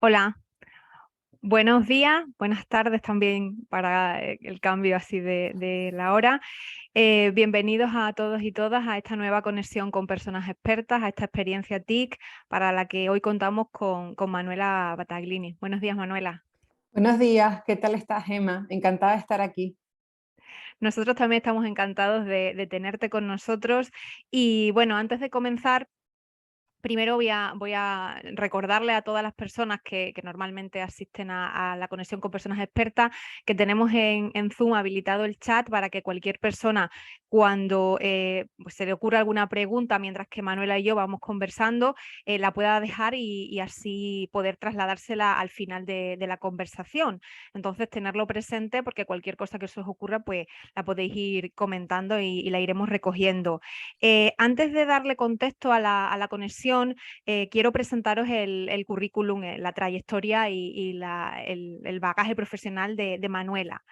Hola, buenos días, buenas tardes también para el cambio así de la hora. Bienvenidos a todos y todas a esta nueva conexión con personas expertas, a esta experiencia TIC para la que hoy contamos con Manuela Battaglini. Buenos días, Manuela. Buenos días, ¿qué tal estás, Gemma? Encantada de estar aquí. Nosotros también estamos encantados de tenerte con nosotros y bueno, antes de comenzar. Primero voy a recordarle a todas las personas que normalmente asisten a la conexión con personas expertas que tenemos en Zoom habilitado el chat para que cualquier persona, cuando pues se le ocurra alguna pregunta mientras que Manuela y yo vamos conversando, la pueda dejar y así poder trasladársela al final de la conversación. Entonces, tenerlo presente porque cualquier cosa que se os ocurra, pues la podéis ir comentando y la iremos recogiendo. Antes de darle contexto a la conexión, quiero presentaros el currículum, la trayectoria y el bagaje profesional de Manuela.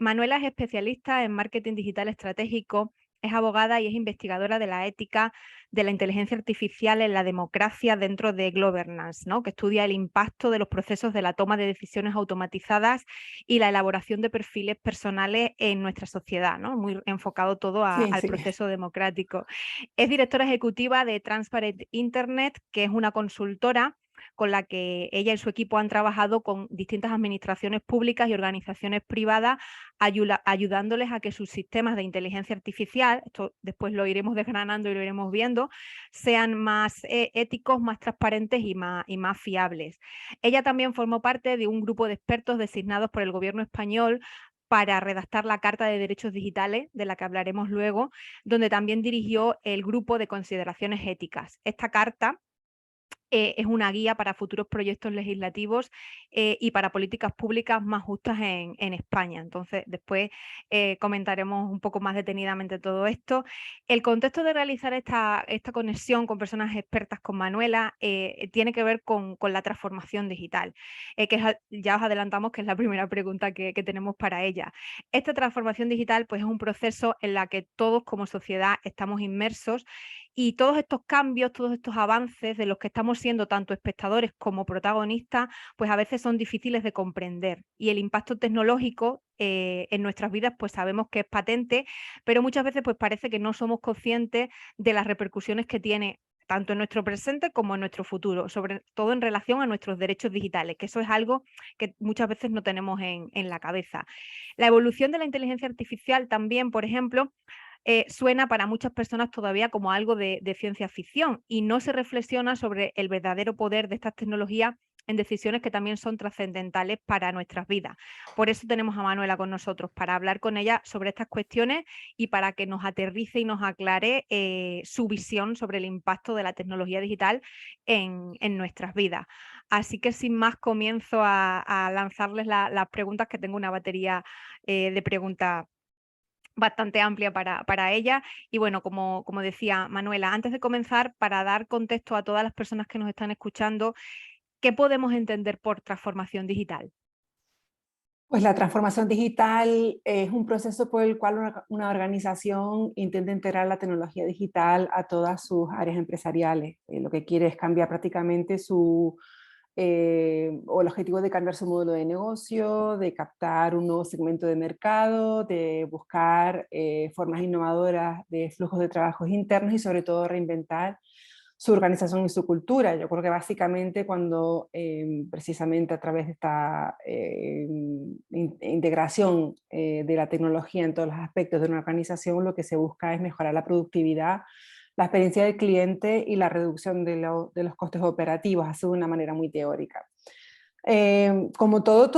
Manuela es especialista en marketing digital estratégico, es abogada y es investigadora de la ética de la inteligencia artificial en la democracia dentro de Governance, ¿no? Que estudia el impacto de los procesos de la toma de decisiones automatizadas y la elaboración de perfiles personales en nuestra sociedad, ¿no? Muy enfocado todo Sí, al sí. proceso democrático. Es directora ejecutiva de Transparent Internet, que es una consultora con la que ella y su equipo han trabajado con distintas administraciones públicas y organizaciones privadas, ayudándoles a que sus sistemas de inteligencia artificial, esto después lo iremos desgranando y lo iremos viendo, sean más éticos, más transparentes y más fiables. Ella también formó parte de un grupo de expertos designados por el gobierno español para redactar la Carta de Derechos Digitales, de la que hablaremos luego, donde también dirigió el grupo de consideraciones éticas. Esta carta es una guía para futuros proyectos legislativos y para políticas públicas más justas en España. Entonces, después comentaremos un poco más detenidamente todo esto. El contexto de realizar esta conexión con personas expertas con Manuela tiene que ver con la transformación digital, ya os adelantamos que es la primera pregunta que tenemos para ella. Esta transformación digital pues, es un proceso en la que todos como sociedad estamos inmersos y todos estos cambios, todos estos avances de los que estamos siendo tanto espectadores como protagonistas, pues a veces son difíciles de comprender. Y el impacto tecnológico en nuestras vidas, pues sabemos que es patente, pero muchas veces pues parece que no somos conscientes de las repercusiones que tiene tanto en nuestro presente como en nuestro futuro, sobre todo en relación a nuestros derechos digitales, que eso es algo que muchas veces no tenemos en la cabeza. La evolución de la inteligencia artificial también, por ejemplo, suena para muchas personas todavía como algo de ciencia ficción y no se reflexiona sobre el verdadero poder de estas tecnologías en decisiones que también son trascendentales para nuestras vidas. Por eso tenemos a Manuela con nosotros, para hablar con ella sobre estas cuestiones y para que nos aterrice y nos aclare su visión sobre el impacto de la tecnología digital en nuestras vidas. Así que sin más comienzo a lanzarles las preguntas, que tengo una batería de preguntas bastante amplia para ella. Y bueno, como decía Manuela, antes de comenzar, para dar contexto a todas las personas que nos están escuchando, ¿qué podemos entender por transformación digital? Pues la transformación digital es un proceso por el cual una organización intenta integrar la tecnología digital a todas sus áreas empresariales. Lo que quiere es cambiar prácticamente o el objetivo de cambiar su modelo de negocio, de captar un nuevo segmento de mercado, de buscar formas innovadoras de flujos de trabajos internos y sobre todo reinventar su organización y su cultura. Yo creo que básicamente cuando precisamente a través de esta integración de la tecnología en todos los aspectos de una organización, lo que se busca es mejorar la productividad, la experiencia del cliente y la reducción de los costes operativos, así de una manera muy teórica. Como todo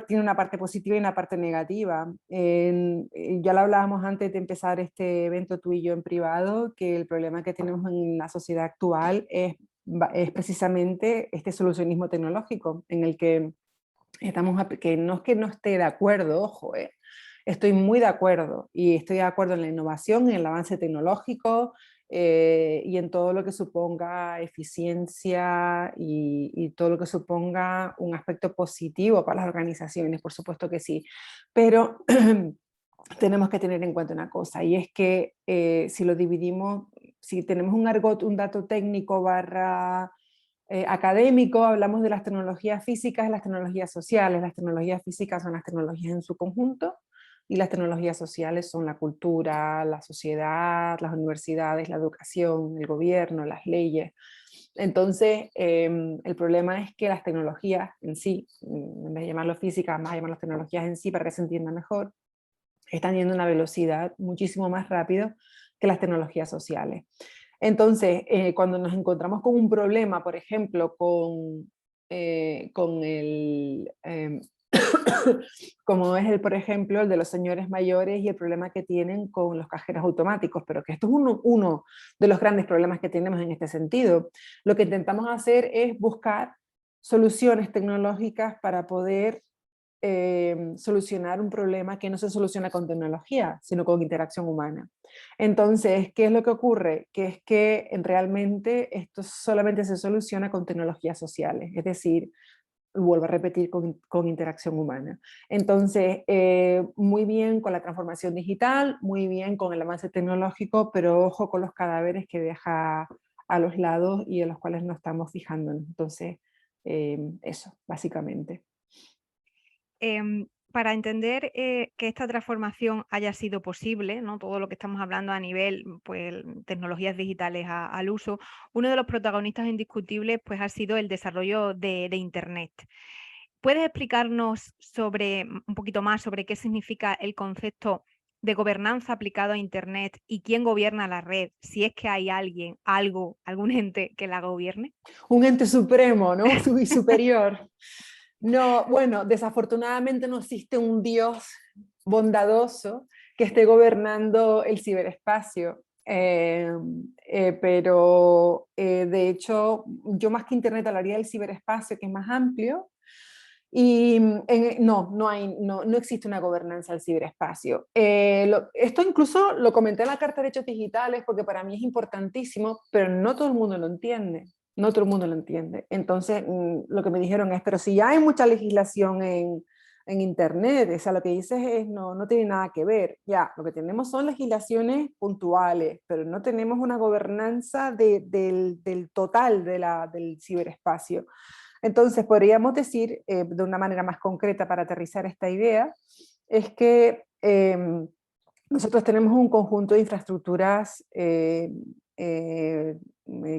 tiene una parte positiva y una parte negativa. Ya lo hablábamos antes de empezar este evento tú y yo en privado, que el problema que tenemos en la sociedad actual es precisamente este solucionismo tecnológico, en el que que no es que no esté de acuerdo, ojo, estoy muy de acuerdo y estoy de acuerdo en la innovación, en el avance tecnológico y en todo lo que suponga eficiencia y todo lo que suponga un aspecto positivo para las organizaciones, por supuesto que sí, pero tenemos que tener en cuenta una cosa y es que si lo dividimos, si tenemos un argot, un dato técnico barra académico hablamos de las tecnologías físicas y las tecnologías sociales. Las tecnologías físicas son las tecnologías en su conjunto y las tecnologías sociales son la cultura, la sociedad, las universidades, la educación, el gobierno, las leyes. Entonces, el problema es que las tecnologías en sí, en vez de llamarlo física, vamos a llamarlo tecnologías en sí para que se entienda mejor, están yendo a una velocidad muchísimo más rápido que las tecnologías sociales. Entonces, cuando nos encontramos con un problema, por ejemplo, con el, como es el, por ejemplo, el de los señores mayores y el problema que tienen con los cajeros automáticos, pero que esto es uno de los grandes problemas que tenemos en este sentido. Lo que intentamos hacer es buscar soluciones tecnológicas para poder solucionar un problema que no se soluciona con tecnología, sino con interacción humana. Entonces, ¿qué es lo que ocurre? Que es que realmente esto solamente se soluciona con tecnologías sociales, es decir, vuelvo a repetir, con interacción humana. Entonces, muy bien con la transformación digital, muy bien con el avance tecnológico, pero ojo con los cadáveres que deja a los lados y en los cuales no estamos fijándonos. Entonces, eso, básicamente. Para entender que esta transformación haya sido posible, ¿no? Todo lo que estamos hablando a nivel pues, tecnologías digitales al uso, uno de los protagonistas indiscutibles pues, ha sido el desarrollo de Internet. ¿Puedes explicarnos un poquito más sobre qué significa el concepto de gobernanza aplicado a Internet y quién gobierna la red, si es que hay alguien, algo, algún ente que la gobierne? Un ente supremo, ¿no? Superior. No, bueno, desafortunadamente no existe un Dios bondadoso que esté gobernando el ciberespacio. Pero de hecho, yo más que Internet hablaría del ciberespacio, que es más amplio, y no existe una gobernanza del ciberespacio. Esto incluso lo comenté en la Carta de Derechos Digitales porque para mí es importantísimo, pero no todo el mundo lo entiende. No todo el mundo lo entiende. Entonces, lo que me dijeron es, pero si ya hay mucha legislación en Internet, o sea, lo que dices es, no tiene nada que ver. Ya, lo que tenemos son legislaciones puntuales, pero no tenemos una gobernanza del total del ciberespacio. Entonces, podríamos decir, de una manera más concreta para aterrizar esta idea, es que nosotros tenemos un conjunto de infraestructuras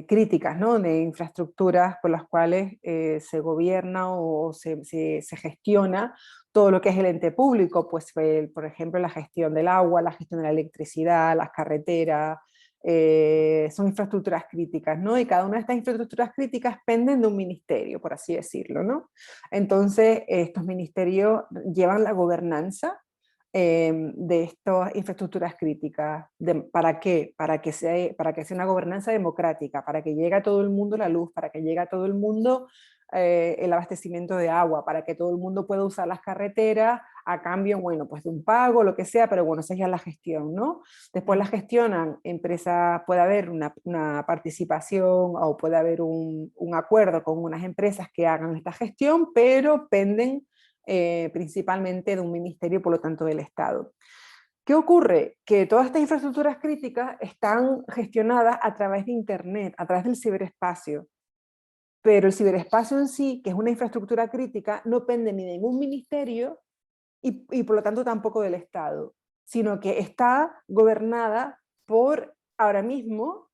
críticas, ¿no? De infraestructuras por las cuales se gobierna o se gestiona todo lo que es el ente público, pues por ejemplo la gestión del agua, la gestión de la electricidad, las carreteras, son infraestructuras críticas, ¿no? Y cada una de estas infraestructuras críticas penden de un ministerio, por así decirlo, ¿no? Entonces, estos ministerios llevan la gobernanza de estas infraestructuras críticas. ¿Para qué? Para que sea una gobernanza democrática, para que llegue a todo el mundo la luz, para que llegue a todo el mundo el abastecimiento de agua, para que todo el mundo pueda usar las carreteras a cambio, bueno, pues de un pago, lo que sea, pero bueno, esa es ya la gestión, ¿no? Después la gestionan empresas, puede haber una participación o puede haber un acuerdo con unas empresas que hagan esta gestión, pero penden principalmente de un ministerio, por lo tanto del Estado. ¿Qué ocurre? Que todas estas infraestructuras críticas están gestionadas a través de Internet, a través del ciberespacio. Pero el ciberespacio en sí, que es una infraestructura crítica, no pende ni de ningún ministerio y por lo tanto tampoco del Estado, sino que está gobernada por ahora mismo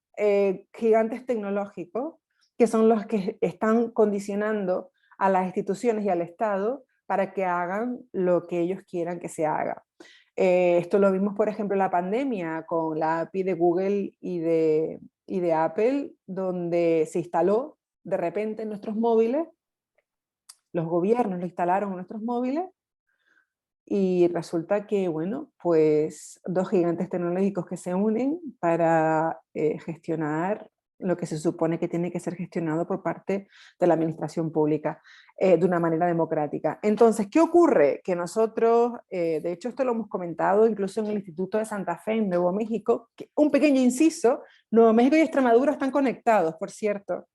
gigantes tecnológicos que son los que están condicionando a las instituciones y al Estado para que hagan lo que ellos quieran que se haga. Esto lo vimos, por ejemplo, en la pandemia con la API de Google y de Apple, donde se instaló de repente en nuestros móviles, los gobiernos lo instalaron en nuestros móviles y resulta que, bueno, pues dos gigantes tecnológicos que se unen para gestionar lo que se supone que tiene que ser gestionado por parte de la administración pública de una manera democrática. Entonces, ¿qué ocurre? Que nosotros, de hecho esto lo hemos comentado incluso en el Instituto de Santa Fe en Nuevo México, que, un pequeño inciso, Nuevo México y Extremadura están conectados, por cierto.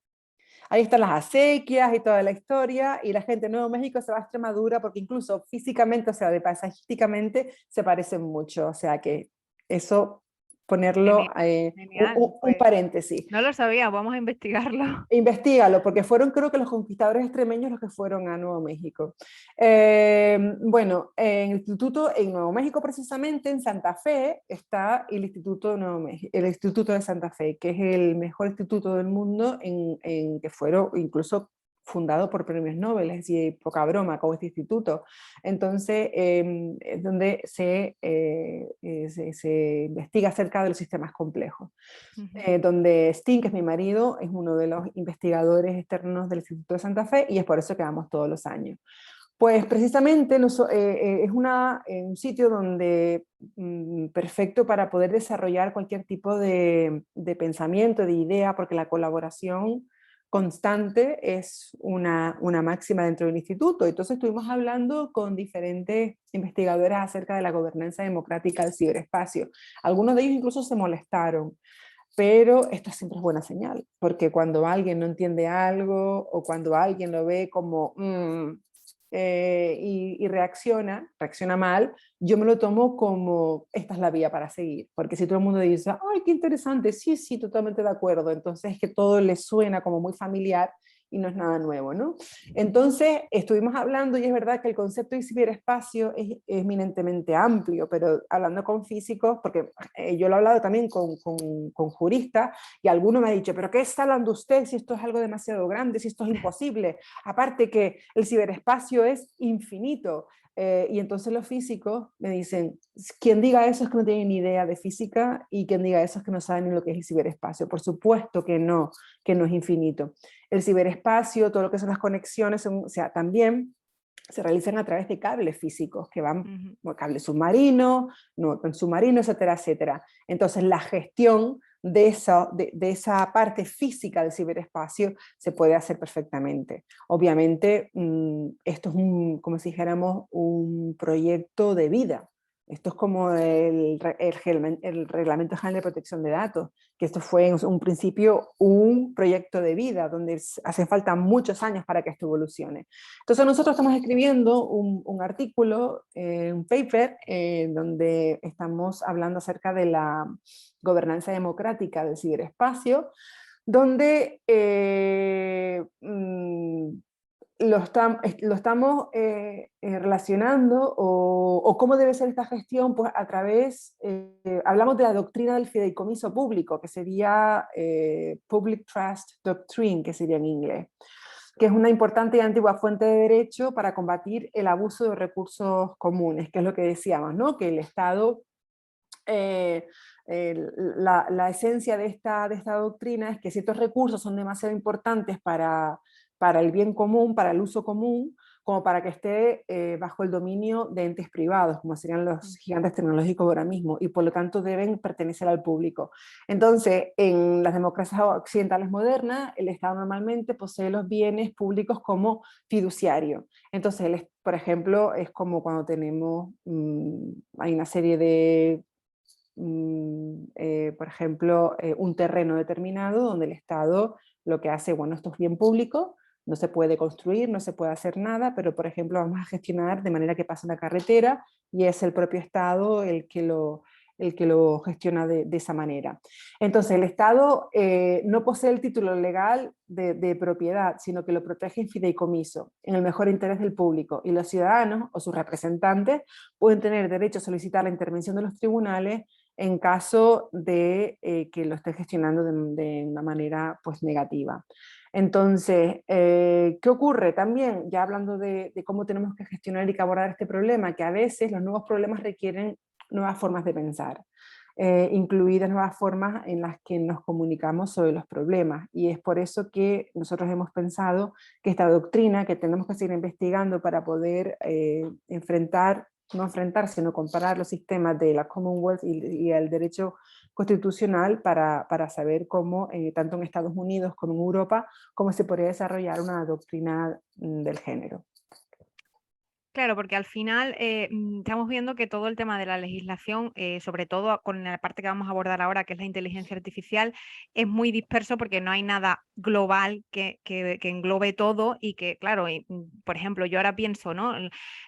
Ahí están las acequias y toda la historia, y la gente de Nuevo México se va a Extremadura porque incluso físicamente, o sea, de paisajísticamente, se parecen mucho. O sea que eso ponerlo Genial, genial. un Pues paréntesis. no lo sabía, vamos a investigarlo. Investígalo, porque fueron creo que los conquistadores extremeños los que fueron a Nuevo México. Bueno, en Nuevo México precisamente, en Santa Fe, está el Instituto de Nuevo México, el Instituto de Santa Fe, que es el mejor instituto del mundo en que fueron incluso fundado por premios Nobel, es decir, poca broma con este instituto. Entonces, es donde se investiga acerca de los sistemas complejos. Ujú. Donde Sting, que es mi marido, es uno de los investigadores externos del Instituto de Santa Fe y es por eso que vamos todos los años. Pues precisamente es un sitio donde perfecto para poder desarrollar cualquier tipo de pensamiento, de idea, porque la colaboración constante es una máxima dentro del instituto. Entonces estuvimos hablando con diferentes investigadores acerca de la gobernanza democrática del ciberespacio. Algunos de ellos incluso se molestaron, pero esto siempre es buena señal, porque cuando alguien no entiende algo o cuando alguien lo ve como y reacciona mal, yo me lo tomo como esta es la vía para seguir, porque si todo el mundo dice, ay, qué interesante, sí, sí, totalmente de acuerdo, entonces es que todo le suena como muy familiar y no es nada nuevo, ¿no? Entonces, estuvimos hablando y es verdad que el concepto de ciberespacio es eminentemente amplio, pero hablando con físicos, porque yo lo he hablado también con juristas y alguno me ha dicho, pero ¿qué está hablando usted si esto es algo demasiado grande, si esto es imposible? Aparte que el ciberespacio es infinito. Y entonces los físicos me dicen, quien diga eso es que no tiene ni idea de física y quien diga eso es que no sabe ni lo que es el ciberespacio. Por supuesto que no es infinito. El ciberespacio, todo lo que son las conexiones, o sea, también se realizan a través de cables físicos que van, Ujú. bueno, cables submarinos, no submarinos, etcétera, etcétera. Entonces la gestión de esa parte física del ciberespacio se puede hacer perfectamente. Obviamente esto es como si dijéramos un proyecto de vida. Esto es como el Reglamento General de Protección de Datos, que esto fue en un principio un proyecto de vida, donde hace falta muchos años para que esto evolucione. Entonces nosotros estamos escribiendo un artículo, un paper, donde estamos hablando acerca de la gobernanza democrática del ciberespacio, donde lo estamos relacionando o cómo debe ser esta gestión, pues a través, hablamos de la doctrina del fideicomiso público, que sería Public Trust Doctrine, que sería en inglés, que es una importante y antigua fuente de derecho para combatir el abuso de recursos comunes, que es lo que decíamos, ¿no? Que el Estado, eh, la esencia de esta doctrina es que ciertos recursos son demasiado importantes para el bien común, para el uso común, como para que esté bajo el dominio de entes privados, como serían los gigantes tecnológicos ahora mismo, y por lo tanto deben pertenecer al público. Entonces, en las democracias occidentales modernas, el Estado normalmente posee los bienes públicos como fiduciario. Entonces, por ejemplo, es como cuando tenemos, hay una serie de por ejemplo, un terreno determinado donde el Estado lo que hace, bueno, esto es bien público, no se puede construir, no se puede hacer nada, pero por ejemplo vamos a gestionar de manera que pasa una carretera y es el propio Estado el que lo gestiona de esa manera. Entonces el Estado no posee el título legal de propiedad, sino que lo protege en fideicomiso, en el mejor interés del público, y los ciudadanos o sus representantes pueden tener derecho a solicitar la intervención de los tribunales en caso de que lo esté gestionando de una manera pues, negativa. Entonces, ¿qué ocurre? También, ya hablando de cómo tenemos que gestionar y abordar este problema, que a veces los nuevos problemas requieren nuevas formas de pensar, incluidas nuevas formas en las que nos comunicamos sobre los problemas. Y es por eso que nosotros hemos pensado que esta doctrina, que tenemos que seguir investigando para poder no enfrentar, sino comparar los sistemas de la Commonwealth y el derecho constitucional para saber cómo, tanto en Estados Unidos como en Europa, cómo se podría desarrollar una doctrina del género. Claro, porque al final estamos viendo que todo el tema de la legislación, sobre todo con la parte que vamos a abordar ahora, que es la inteligencia artificial, es muy disperso porque no hay nada global que englobe todo y que, claro, por ejemplo, yo ahora pienso, ¿no?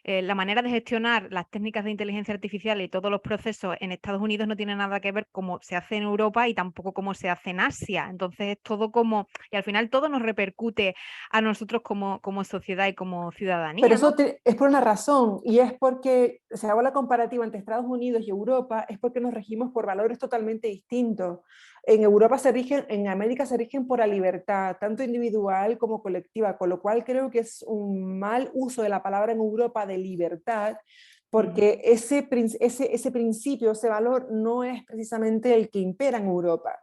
La manera de gestionar las técnicas de inteligencia artificial y todos los procesos en Estados Unidos no tiene nada que ver cómo se hace en Europa y tampoco cómo se hace en Asia. Entonces es todo como, y al final todo nos repercute a nosotros como sociedad y como Pero ciudadanía, ¿no? eso es por una razón, y es porque, se hago la comparativa entre Estados Unidos y Europa, es porque nos regimos por valores totalmente distintos. En Europa se rigen, en América se rigen por la libertad, tanto individual como colectiva, con lo cual creo que es un mal uso de la palabra en Europa de libertad, porque ese principio, ese valor no es precisamente el que impera en Europa.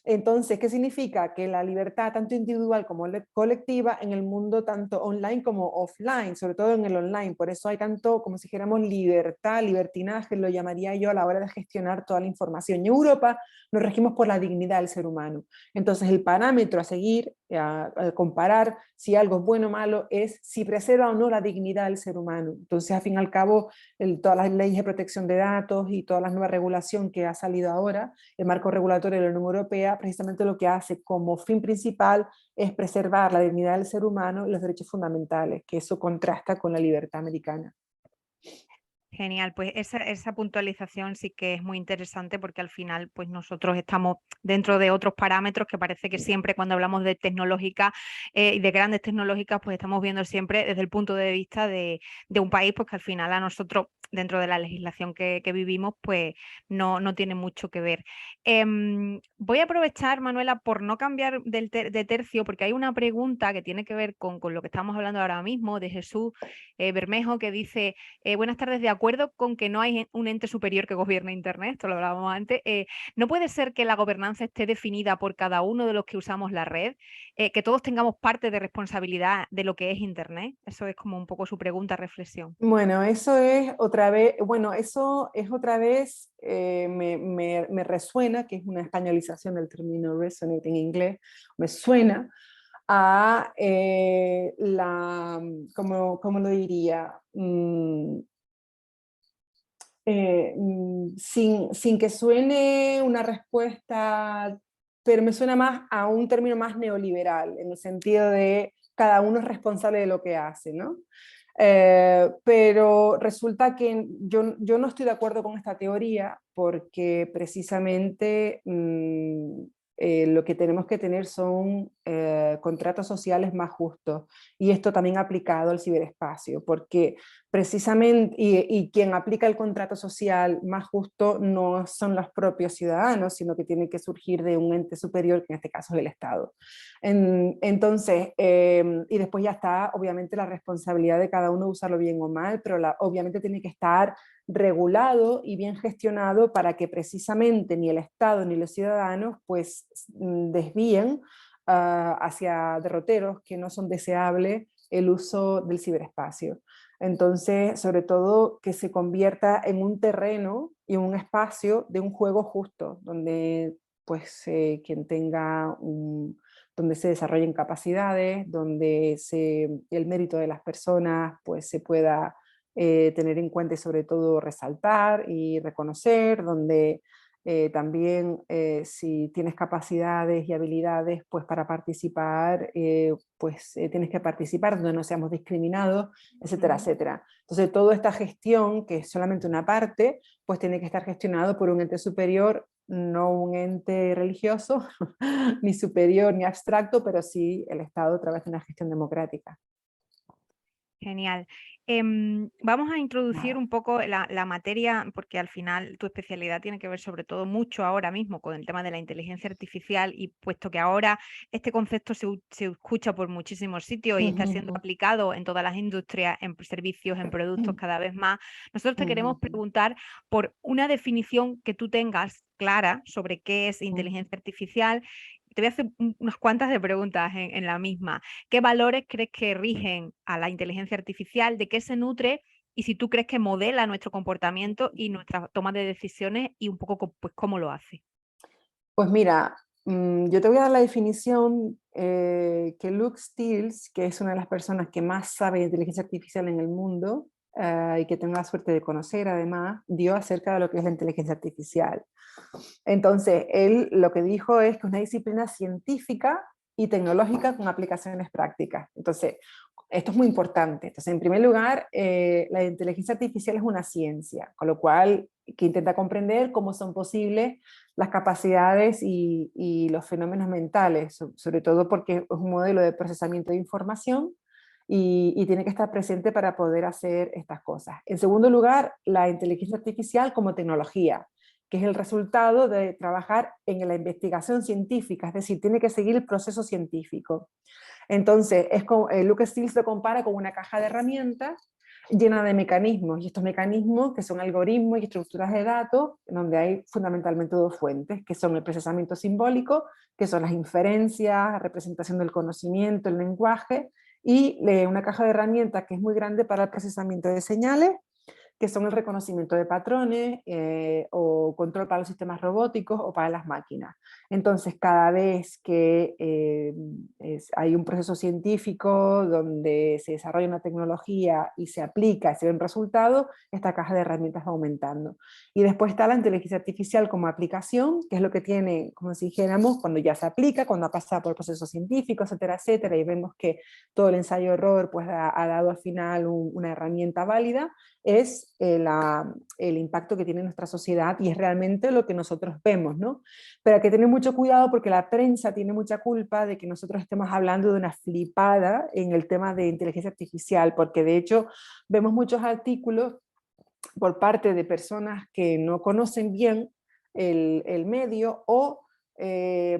Entonces, ¿qué significa? Que la libertad, tanto individual como colectiva, en el mundo tanto online como offline, sobre todo en el online. Por eso hay tanto, como si dijéramos, libertad, libertinaje, lo llamaría yo, a la hora de gestionar toda la información. En Europa nos regimos por la dignidad del ser humano. Entonces, el parámetro a seguir, a comparar si algo es bueno o malo, es si preserva o no la dignidad del ser humano. Entonces, al fin y al cabo, todas las leyes de protección de datos y toda la nueva regulación que ha salido ahora, el marco regulatorio de la Unión Europea, precisamente lo que hace como fin principal es preservar la dignidad del ser humano y los derechos fundamentales, que eso contrasta con la libertad americana. Genial, pues esa puntualización sí que es muy interesante porque al final pues nosotros estamos dentro de otros parámetros que parece que siempre cuando hablamos de tecnológica y de grandes tecnológicas pues estamos viendo siempre desde el punto de vista de un país pues que al final a nosotros dentro de la legislación que vivimos pues no tiene mucho que ver. Voy a aprovechar, Manuela, por no cambiar de tercio porque hay una pregunta que tiene que ver con lo que estamos hablando ahora mismo de Jesús Bermejo que dice... buenas tardes, de acuerdo con que no hay un ente superior que gobierne Internet, esto lo hablábamos antes, ¿no puede ser que la gobernanza esté definida por cada uno de los que usamos la red? Que todos tengamos parte de responsabilidad de lo que es Internet. Eso es como un poco su pregunta, reflexión. Bueno, eso es otra vez, bueno, eso es otra vez, me resuena, que es una españolización del término resonate en inglés, me suena a ¿cómo lo diría? Sin que suene una respuesta, pero me suena más a un término más neoliberal, en el sentido de cada uno es responsable de lo que hace, ¿no? Pero resulta que yo no estoy de acuerdo con esta teoría porque precisamente lo que tenemos que tener son contratos sociales más justos, y esto también aplicado al ciberespacio, porque precisamente, y quien aplica el contrato social más justo no son los propios ciudadanos, sino que tiene que surgir de un ente superior, que en este caso es el Estado. Entonces, y después ya está obviamente la responsabilidad de cada uno de usarlo bien o mal, pero obviamente tiene que estar regulado y bien gestionado para que precisamente ni el Estado ni los ciudadanos pues desvíen hacia derroteros que no son deseables el uso del ciberespacio. Entonces, sobre todo que se convierta en un terreno y un espacio de un juego justo, donde pues quien tenga donde se desarrollen capacidades, donde el mérito de las personas pues se pueda tener en cuenta y sobre todo resaltar y reconocer, donde también si tienes capacidades y habilidades pues para participar, pues tienes que participar, donde no seamos discriminados, etcétera, etcétera. Entonces toda esta gestión, que es solamente una parte, pues tiene que estar gestionado por un ente superior, no un ente religioso, ni superior ni abstracto, pero sí el Estado a través de una gestión democrática. Genial. Vamos a introducir un poco la materia, porque al final tu especialidad tiene que ver sobre todo mucho ahora mismo con el tema de la inteligencia artificial y puesto que ahora este concepto se escucha por muchísimos sitios y está siendo aplicado en todas las industrias, en servicios, en productos cada vez más, nosotros te queremos preguntar por una definición que tú tengas clara sobre qué es inteligencia artificial. Te voy a hacer unas cuantas de preguntas en la misma. ¿Qué valores crees que rigen a la inteligencia artificial? ¿De qué se nutre? Y si tú crees que modela nuestro comportamiento y nuestra toma de decisiones y un poco pues, cómo lo hace. Pues mira, yo te voy a dar la definición que Luke Steels, que es una de las personas que más sabe de inteligencia artificial en el mundo, y que tengo la suerte de conocer además, dio acerca de lo que es la inteligencia artificial. Entonces, él lo que dijo es que es una disciplina científica y tecnológica con aplicaciones prácticas. Entonces, esto es muy importante. Entonces, en primer lugar, la inteligencia artificial es una ciencia, con lo cual que intenta comprender cómo son posibles las capacidades y los fenómenos mentales, sobre todo porque es un modelo de procesamiento de información y tiene que estar presente para poder hacer estas cosas. En segundo lugar, la inteligencia artificial como tecnología, que es el resultado de trabajar en la investigación científica, es decir, tiene que seguir el proceso científico. Entonces, es como, Lucas Steele lo compara con una caja de herramientas llena de mecanismos, y estos mecanismos que son algoritmos y estructuras de datos, donde hay fundamentalmente dos fuentes, que son el procesamiento simbólico, que son las inferencias, la representación del conocimiento, el lenguaje, y una caja de herramientas que es muy grande para el procesamiento de señales, que son el reconocimiento de patrones o control para los sistemas robóticos o para las máquinas. Entonces, cada vez que hay un proceso científico donde se desarrolla una tecnología y se aplica y se ven resultados, esta caja de herramientas va aumentando. Y después está la inteligencia artificial como aplicación, que es lo que tiene, como si dijéramos, cuando ya se aplica, cuando ha pasado por el proceso científico, etcétera, etcétera, y vemos que todo el ensayo-error pues, ha dado al final una herramienta válida, es el impacto que tiene en nuestra sociedad y es realmente lo que nosotros vemos, ¿no? Pero hay que tener mucho cuidado porque la prensa tiene mucha culpa de que nosotros estemos hablando de una flipada en el tema de inteligencia artificial, porque de hecho vemos muchos artículos por parte de personas que no conocen bien el medio o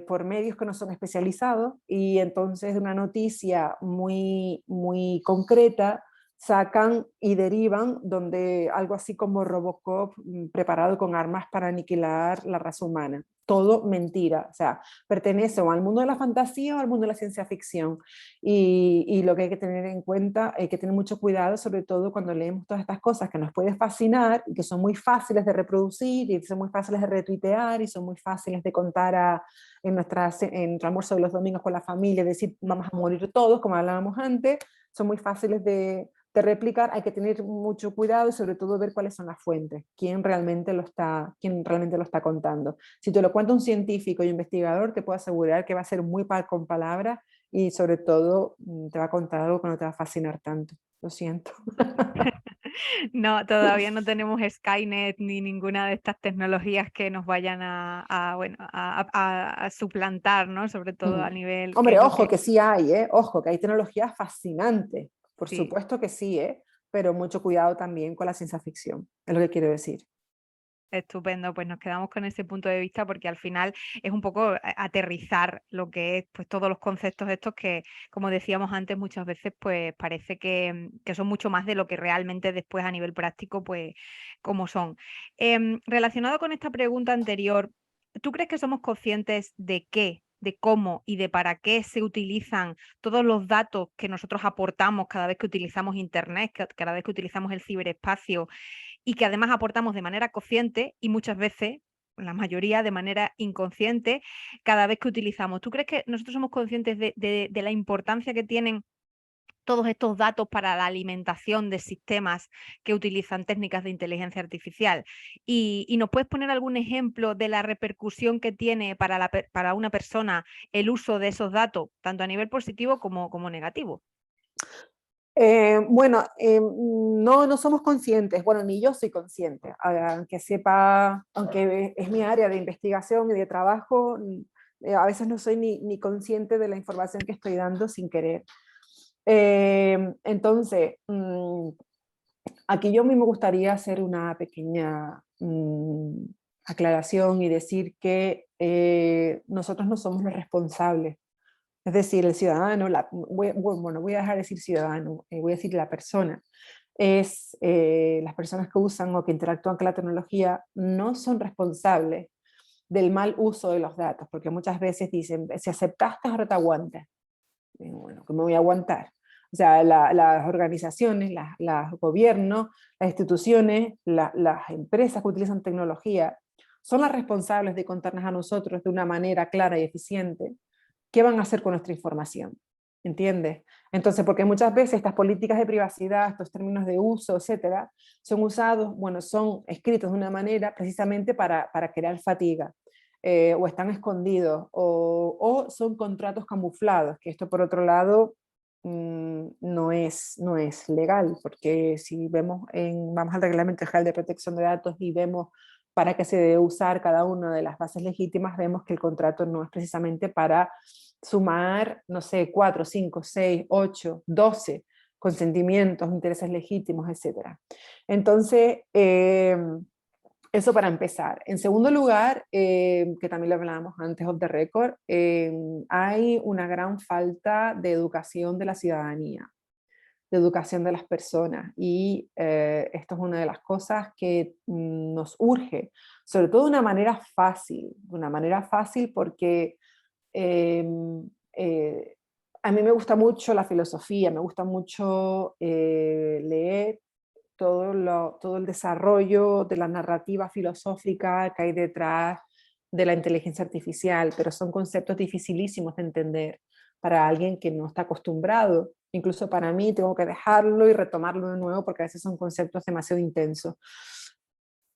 por medios que no son especializados y entonces de una noticia muy, muy concreta sacan y derivan donde algo así como Robocop preparado con armas para aniquilar la raza humana. Todo mentira, o sea, pertenece o al mundo de la fantasía o al mundo de la ciencia ficción. Y lo que hay que tener en cuenta, hay que tener mucho cuidado, sobre todo cuando leemos todas estas cosas que nos pueden fascinar y que son muy fáciles de reproducir y son muy fáciles de retuitear y son muy fáciles de contar en nuestro almuerzo de los domingos con la familia, decir vamos a morir todos, como hablábamos antes, son muy fáciles de replicar. Hay que tener mucho cuidado y sobre todo ver cuáles son las fuentes, quién realmente lo está contando. Si te lo cuenta un científico y investigador, te puedo asegurar que va a ser muy par con palabras y sobre todo te va a contar algo que no te va a fascinar tanto. Lo siento. No, todavía no tenemos Skynet ni ninguna de estas tecnologías que nos vayan bueno, a suplantar, ¿no? Sobre todo a nivel, que Hombre, es lo ojo que que sí hay, ¿eh? Ojo que hay tecnologías fascinantes, por sí. supuesto que sí, ¿eh? Pero mucho cuidado también con la ciencia ficción, es lo que quiero decir. Estupendo, pues nos quedamos con ese punto de vista porque al final es un poco aterrizar lo que es pues todos los conceptos estos que, como decíamos antes, muchas veces pues parece que son mucho más de lo que realmente después a nivel práctico pues como son. Relacionado con esta pregunta anterior, ¿tú crees que somos conscientes de qué, de cómo y de para qué se utilizan todos los datos que nosotros aportamos cada vez que utilizamos Internet, cada vez que utilizamos el ciberespacio? Y que además aportamos de manera consciente y muchas veces, la mayoría de manera inconsciente, cada vez que utilizamos. ¿Tú crees que nosotros somos conscientes de la importancia que tienen todos estos datos para la alimentación de sistemas que utilizan técnicas de inteligencia artificial? Y nos puedes poner algún ejemplo de la repercusión que tiene para una persona el uso de esos datos, tanto a nivel positivo como negativo. Bueno, no somos conscientes, bueno, ni yo soy consciente, aunque sepa, aunque es mi área de investigación y de trabajo, a veces no soy ni consciente de la información que estoy dando sin querer. Entonces, aquí yo a mí me gustaría hacer una pequeña aclaración y decir que nosotros no somos los responsables. Es decir, el ciudadano, bueno, voy a dejar de decir ciudadano, voy a decir la persona. Las personas que usan o que interactúan con la tecnología no son responsables del mal uso de los datos, porque muchas veces dicen, si aceptaste, ahora te aguantas. Bueno, que me voy a aguantar. O sea, las organizaciones, los gobiernos, las instituciones, las empresas que utilizan tecnología son las responsables de contarnos a nosotros de una manera clara y eficiente qué van a hacer con nuestra información. ¿entiendes? Entonces, porque muchas veces estas políticas de privacidad, estos términos de uso, etcétera, son usados, bueno, son escritos de una manera precisamente para crear fatiga, o están escondidos, o son contratos camuflados, que esto por otro lado no es legal, porque si vemos vamos al Reglamento General de Protección de Datos y vemos para qué se debe usar cada una de las bases legítimas, vemos que el contrato no es precisamente para sumar, no sé, 4, 5, 6, 8, 12 consentimientos, intereses legítimos, etc. Entonces, eso para empezar. En segundo lugar, que también lo hablábamos antes of the record, hay una gran falta de educación de la ciudadanía, de educación de las personas, y esto es una de las cosas que nos urge, sobre todo de una manera fácil porque eh, eh, a mí me gusta mucho la filosofía, me gusta mucho leer todo el desarrollo de la narrativa filosófica que hay detrás de la inteligencia artificial, pero son conceptos dificilísimos de entender para alguien que no está acostumbrado. Incluso para mí tengo que dejarlo y retomarlo de nuevo porque a veces son conceptos demasiado intensos.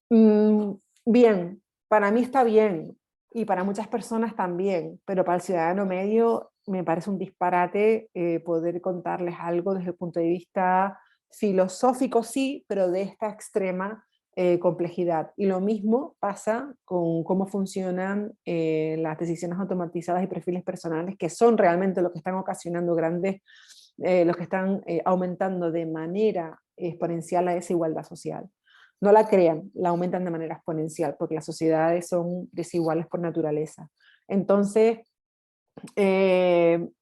Bien, para mí está bien y para muchas personas también, pero para el ciudadano medio me parece un disparate poder contarles algo desde el punto de vista filosófico, sí, pero de esta extrema complejidad. Y lo mismo pasa con cómo funcionan las decisiones automatizadas y perfiles personales, que son realmente lo que están ocasionando los que están aumentando de manera exponencial la desigualdad social. No la crean, la aumentan de manera exponencial, porque las sociedades son desiguales por naturaleza. Entonces,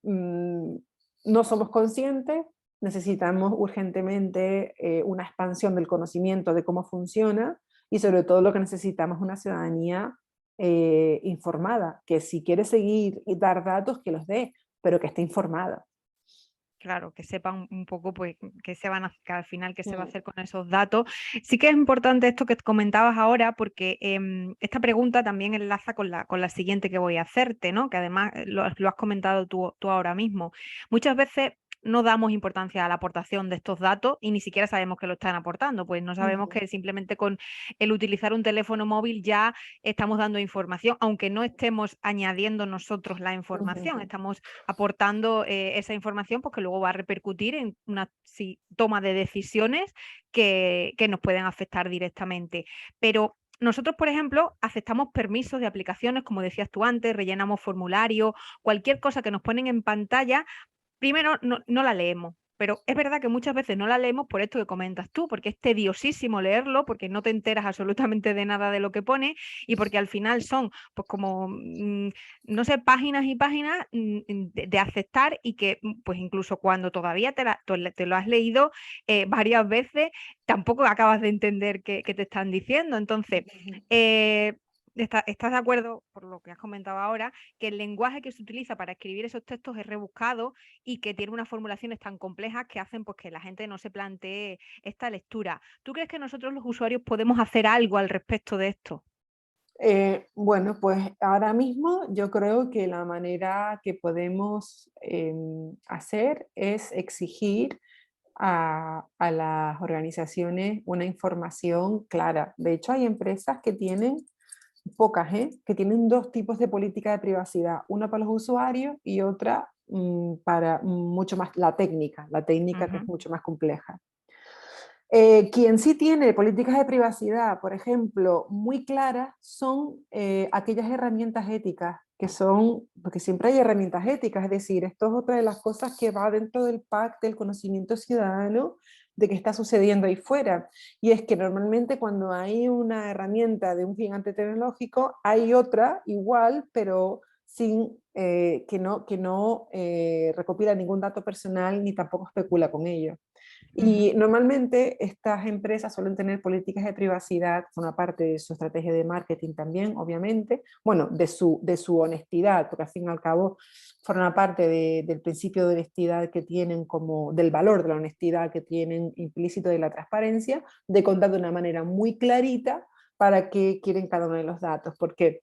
no somos conscientes, necesitamos urgentemente una expansión del conocimiento de cómo funciona, y sobre todo lo que necesitamos es una ciudadanía informada, que si quiere seguir y dar datos, que los dé, pero que esté informada. Claro, que sepan un poco, pues, que al final qué se va a Mm. hacer con esos datos. Sí que es importante esto que comentabas ahora, porque esta pregunta también enlaza con la siguiente que voy a hacerte, ¿no? Que además lo has comentado tú ahora mismo. Muchas veces no damos importancia a la aportación de estos datos y ni siquiera sabemos que lo están aportando, pues no sabemos Ujú, que simplemente con el utilizar un teléfono móvil ya estamos dando información, aunque no estemos añadiendo nosotros la información, ujú, estamos aportando esa información porque luego va a repercutir en una toma de decisiones que nos pueden afectar directamente. Pero nosotros, por ejemplo, aceptamos permisos de aplicaciones, como decías tú antes, rellenamos formularios, cualquier cosa que nos ponen en pantalla. Primero, no la leemos, pero es verdad que muchas veces no la leemos por esto que comentas tú, porque es tediosísimo leerlo, porque no te enteras absolutamente de nada de lo que pone y porque al final son, pues como, no sé, páginas y páginas de aceptar y que, pues incluso cuando todavía te lo has leído varias veces, tampoco acabas de entender qué te están diciendo. Entonces, ujú. ¿estás de acuerdo, por lo que has comentado ahora, que el lenguaje que se utiliza para escribir esos textos es rebuscado y que tiene unas formulaciones tan complejas que hacen pues, que la gente no se plantee esta lectura? ¿Tú crees que nosotros los usuarios podemos hacer algo al respecto de esto? Bueno, pues ahora mismo yo creo que la manera que podemos hacer es exigir a las organizaciones una información clara. De hecho, hay empresas que tienen, pocas, que tienen dos tipos de política de privacidad, una para los usuarios y otra para mucho más la técnica que es Ujú. mucho más compleja. Quien sí tiene políticas de privacidad, por ejemplo, muy claras, son aquellas herramientas éticas, que son, porque siempre hay herramientas éticas, es decir, esto es otra de las cosas que va dentro del pack del conocimiento ciudadano de qué está sucediendo ahí fuera. Y es que normalmente cuando hay una herramienta de un gigante tecnológico, hay otra igual, pero sin, que no recopila ningún dato personal ni tampoco especula con ello. Ujú. Y normalmente estas empresas suelen tener políticas de privacidad, son una parte de su estrategia de marketing también, obviamente, bueno, de su honestidad, porque al fin y al cabo forma parte del principio de honestidad que tienen, como del valor de la honestidad que tienen implícito de la transparencia, de contar de una manera muy clarita para qué quieren cada uno de los datos, porque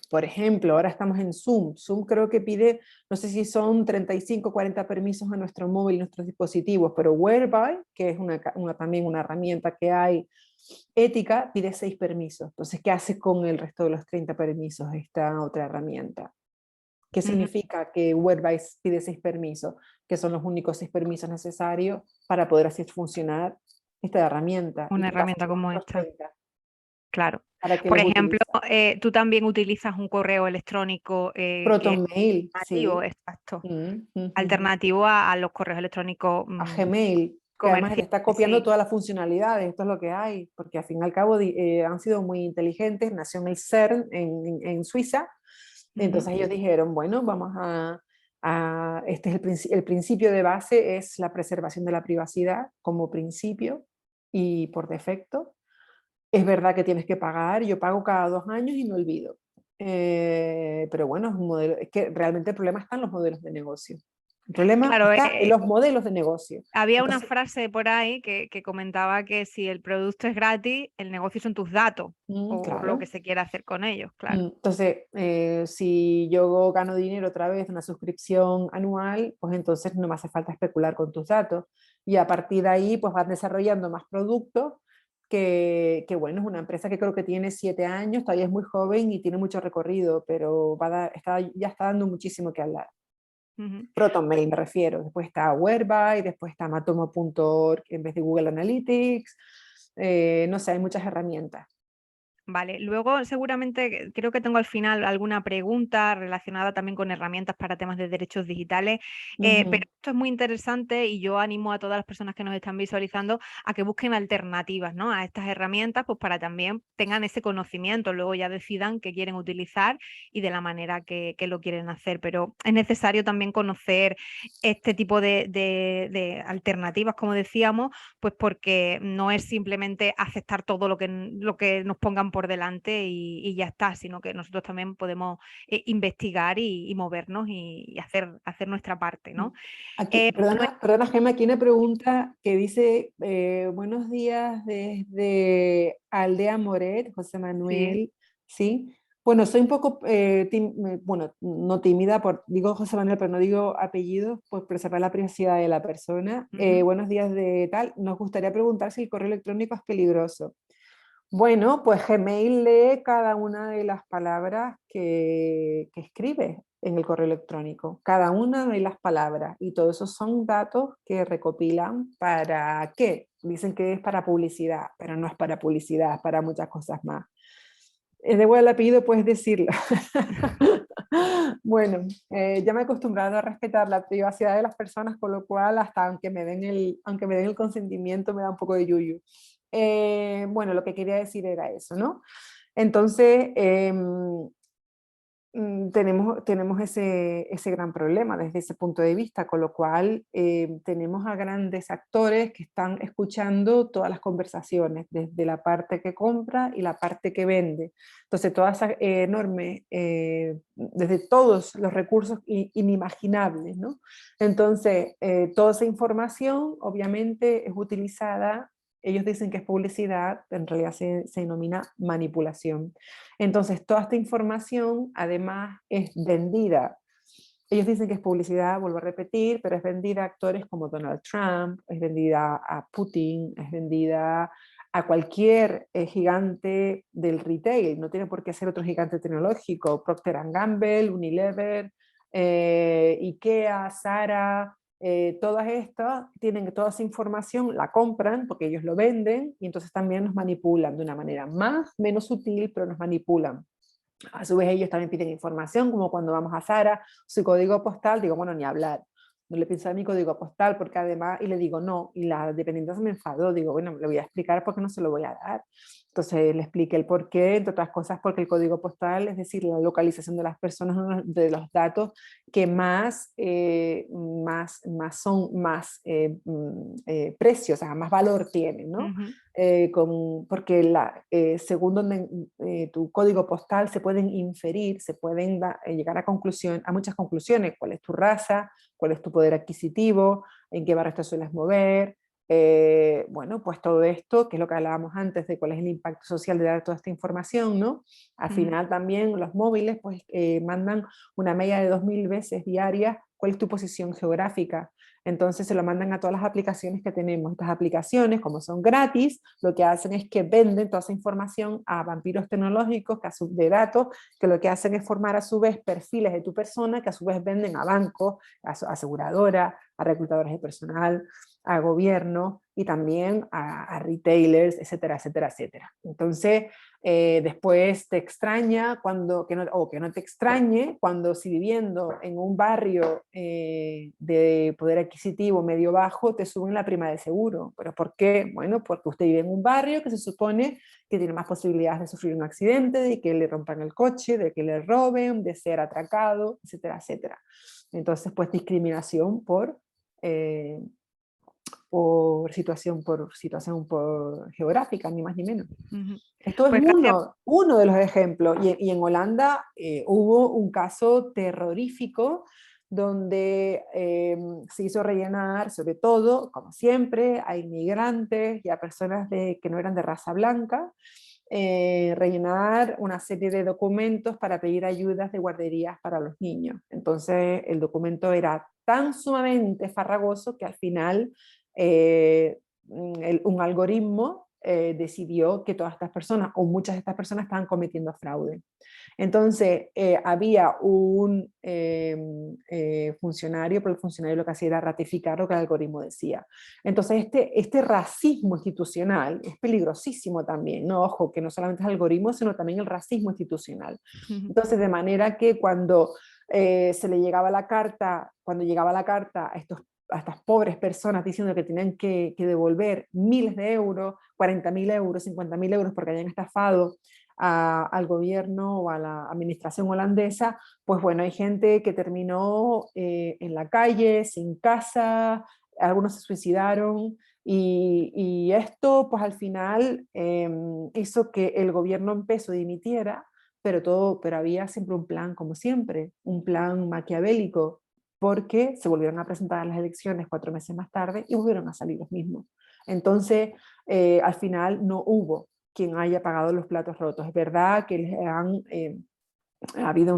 Por ejemplo, ahora estamos en Zoom. Zoom creo que pide, no sé si son 35 o 40 permisos a nuestro móvil, nuestros dispositivos, pero Whereby, que es también una herramienta que hay ética, pide 6 permisos. Entonces, ¿qué hace con el resto de los 30 permisos esta otra herramienta? ¿Qué Ujú. significa que Whereby pide 6 permisos? Que son los únicos 6 permisos necesarios para poder hacer funcionar esta herramienta. ¿Y Una qué pasa herramienta con los como otros esta, 30? claro. ¿Para qué Por los ejemplo, utiliza? tú también utilizas un correo electrónico que es ProtonMail, alternativo, sí. exacto, Ujú. alternativo a los correos electrónicos A Gmail, que además le comerciales, está copiando sí. todas las funcionalidades, esto es lo que hay, porque al fin y al cabo han sido muy inteligentes, nació en el CERN en Suiza, Ujú. entonces ellos dijeron, bueno, este es el principio de base, es la preservación de la privacidad como principio y por defecto. Es verdad que tienes que pagar, yo pago cada 2 años y me olvido. Pero bueno, es que realmente el problema está en los modelos de negocio. El problema Claro, está en los modelos de negocio. había una Entonces, frase por ahí que comentaba que si el producto es gratis, el negocio son tus datos o lo que claro. se quiera hacer con ellos, claro. Entonces, si yo gano dinero otra vez de una suscripción anual, pues entonces no me hace falta especular con tus datos. Y a partir de ahí, pues vas desarrollando más productos bueno, es una empresa que creo que tiene 7 años, todavía es muy joven y tiene mucho recorrido, pero ya está dando muchísimo que hablar. Ujú. ProtonMail me refiero, después está Whereby, después está Matomo.org en vez de Google Analytics, no sé, hay muchas herramientas. Vale, luego seguramente creo que tengo al final alguna pregunta relacionada también con herramientas para temas de derechos digitales, pero Ujú, esto es muy interesante y yo animo a todas las personas que nos están visualizando a que busquen alternativas, ¿no? A estas herramientas, pues para también tengan ese conocimiento, luego ya decidan qué quieren utilizar y de la manera que lo quieren hacer, pero es necesario también conocer este tipo de alternativas, como decíamos, pues porque no es simplemente aceptar todo lo que nos pongan por delante y ya está, sino que nosotros también podemos investigar y movernos y hacer nuestra parte, ¿no? Aquí, Bueno, perdona, Gemma, aquí una pregunta que dice, buenos días desde Aldea Moret, José sí. Manuel, ¿sí? Bueno, soy un poco, bueno, no tímida, digo José Manuel, pero no digo apellidos, pues preservar la privacidad de la persona. Ujú. Buenos días de tal, nos gustaría preguntar si el correo electrónico es peligroso. Bueno, pues Gmail lee cada una de las palabras que escribe en el correo electrónico, cada una de las palabras, y todos esos son datos que recopilan para qué. Dicen que es para publicidad, pero no es para publicidad, es para muchas cosas más. De buen apellido puedes decirlo. Bueno, ya me he acostumbrado a respetar la privacidad de las personas, con lo cual hasta aunque me den el consentimiento me da un poco de yuyu. Bueno, lo que quería decir era eso, ¿no? Entonces, tenemos ese gran problema desde ese punto de vista, con lo cual tenemos a grandes actores que están escuchando todas las conversaciones, desde la parte que compra y la parte que vende. Entonces, toda esa enorme, desde todos los recursos inimaginables, ¿no? Entonces, toda esa información obviamente es utilizada, ellos dicen que es publicidad, pero en realidad se denomina manipulación. Entonces, toda esta información además es vendida. Ellos dicen que es publicidad, vuelvo a repetir, pero es vendida a actores como Donald Trump, es vendida a Putin, es vendida a cualquier gigante del retail, no tiene por qué ser otro gigante tecnológico, Procter Gamble, Unilever, IKEA, Zara, todas estas tienen toda esa información, la compran porque ellos lo venden y entonces también nos manipulan de una manera más, menos sutil, pero nos manipulan. A su vez ellos también piden información, como cuando vamos a Zara, su código postal, digo, bueno, ni hablar. No le pienso a mi código postal porque además, y le digo no, y la dependiente se me enfadó, digo, bueno, le voy a explicar por qué no se lo voy a dar. Entonces le expliqué el por qué, entre otras cosas porque el código postal, es decir, la localización de las personas, uno de los datos que más son más precios, o sea, más valor tienen, ¿no? Ujú. Porque según donde, tu código postal se pueden inferir, se pueden llegar a muchas conclusiones, cuál es tu raza, cuál es tu poder adquisitivo, en qué barrio te sueles mover, bueno, pues todo esto, que es lo que hablábamos antes de cuál es el impacto social de dar toda esta información, ¿no? Al final también los móviles pues mandan una media de 2000 veces diarias cuál es tu posición geográfica. Entonces se lo mandan a todas las aplicaciones que tenemos. Estas aplicaciones, como son gratis, lo que hacen es que venden toda esa información a vampiros tecnológicos de datos, que lo que hacen es formar a su vez perfiles de tu persona, que a su vez venden a bancos, a aseguradoras, a reclutadores de personal, a gobierno y también a retailers, etcétera, etcétera, etcétera. Entonces, después te extraña cuando, o que no te extrañe cuando si viviendo en un barrio de poder adquisitivo medio bajo te suben la prima de seguro. ¿Pero por qué? Bueno, porque usted vive en un barrio que se supone que tiene más posibilidades de sufrir un accidente, de que le rompan el coche, de que le roben, de ser atracado, etcétera, etcétera. Entonces, pues discriminación eh, por situación geográfica, ni más ni menos. Esto es Pues gracias. uno de los ejemplos. Y en Holanda hubo un caso terrorífico donde se hizo rellenar, sobre todo, como siempre, a inmigrantes y a personas que no eran de raza blanca, rellenar una serie de documentos para pedir ayudas de guarderías para los niños. Entonces el documento era tan sumamente farragoso que al final un algoritmo decidió que todas estas personas, o muchas de estas personas, estaban cometiendo fraude. Entonces, había un funcionario, pero el funcionario lo que hacía era ratificar lo que el algoritmo decía. Entonces, este racismo institucional es peligrosísimo también, ¿no? Ojo, que no solamente es algoritmo, sino también el racismo institucional. Entonces, de manera que cuando se le llegaba la carta, cuando llegaba la carta a estas pobres personas diciendo que tenían que devolver miles de euros, 40.000 euros, 50.000 euros porque habían estafado al gobierno o a la administración holandesa, pues bueno, hay gente que terminó en la calle, sin casa, algunos se suicidaron y esto pues al final hizo que el gobierno en peso dimitiera, pero había siempre un plan, como siempre, un plan maquiavélico, porque se volvieron a presentar a las elecciones 4 meses más tarde y volvieron a salir los mismos. Entonces, al final no hubo quien haya pagado los platos rotos. Es verdad que ha habido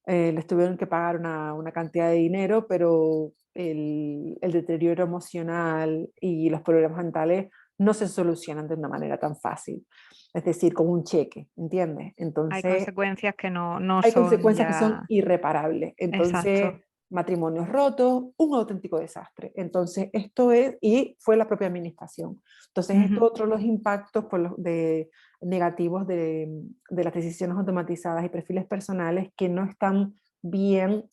les tuvieron que pagar una cantidad de dinero, pero el deterioro emocional y los problemas mentales no se solucionan de una manera tan fácil. Es decir, con un cheque, ¿entiendes? Hay Entonces, consecuencias que no hay son consecuencias que son ya. irreparables. Entonces, Exacto. matrimonios rotos, un auténtico desastre. Entonces, y fue la propia administración. Entonces, esto Ujú. es otro de los impactos negativos de las decisiones automatizadas y perfiles personales que no están bien,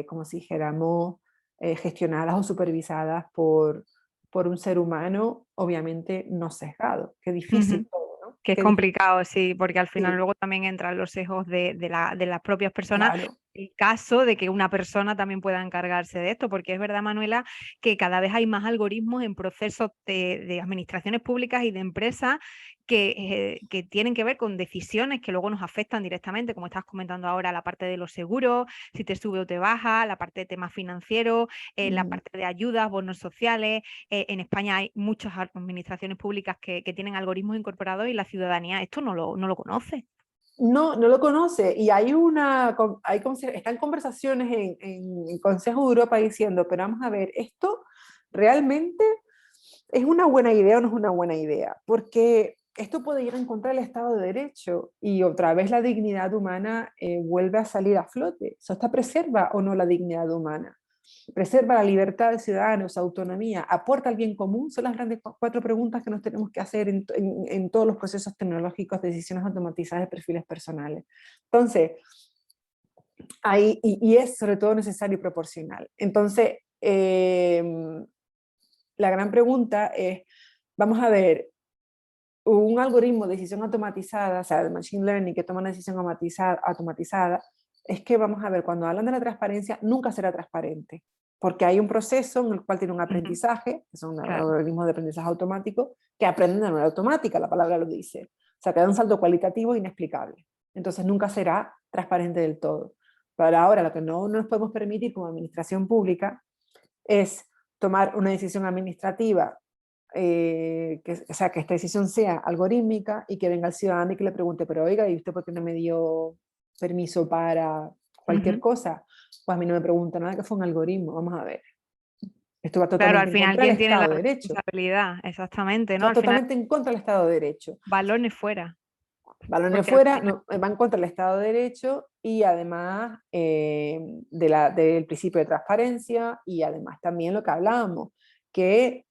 como si dijéramos, gestionadas o supervisadas por un ser humano, obviamente no sesgado. Qué difícil Ujú. todo, ¿no? Que es Qué difícil. complicado, sí, porque al final Sí, luego también entran los sesgos de las propias personas. claro. El caso de que una persona también pueda encargarse de esto, porque es verdad, Manuela, que cada vez hay más algoritmos en procesos de administraciones públicas y de empresas que tienen que ver con decisiones que luego nos afectan directamente, como estás comentando ahora, la parte de los seguros, si te sube o te baja, la parte de temas financieros, la Ujú. parte de ayudas, bonos sociales. En España hay muchas administraciones públicas que tienen algoritmos incorporados y la ciudadanía esto no lo conoce. No, no lo conoce y están conversaciones en Consejo de Europa diciendo, pero vamos a ver, ¿esto realmente es una buena idea o no es una buena idea? Porque esto puede ir en contra del Estado de Derecho y otra vez la dignidad humana vuelve a salir a flote. ¿Eso está preserva o no la dignidad humana? ¿Preserva la libertad del ciudadano, su autonomía? ¿Aporta al bien común? Son las grandes 4 preguntas que nos tenemos que hacer en todos los procesos tecnológicos de decisiones automatizadas de perfiles personales. Entonces, y es sobre todo necesario y proporcional. Entonces, la gran pregunta es, vamos a ver, un algoritmo de decisión automatizada, o sea, de machine learning que toma una decisión automatizada, es que vamos a ver, cuando hablan de la transparencia, nunca será transparente, porque hay un proceso en el cual tiene un Ujú. aprendizaje, que son Claro. algoritmos de aprendizaje automático, que aprenden de manera automática, la palabra lo dice. O sea, que da un salto cualitativo inexplicable. Entonces nunca será transparente del todo. Pero ahora lo que no nos podemos permitir como administración pública es tomar una decisión administrativa, o sea, que esta decisión sea algorítmica y que venga el ciudadano y que le pregunte, pero oiga, ¿y usted por qué no me dio permiso para cualquier Ujú. cosa? Pues a mí no me pregunta nada, que fue un algoritmo, vamos a ver. Esto va Claro, al totalmente en final, contra del ¿quién tiene la Estado de Derecho. responsabilidad? Exactamente, ¿no? Está Al final, totalmente en contra del Estado de Derecho. balones fuera, Balones porque al fuera, final... va en contra del Estado de Derecho y además del principio de transparencia y además también lo que hablábamos, que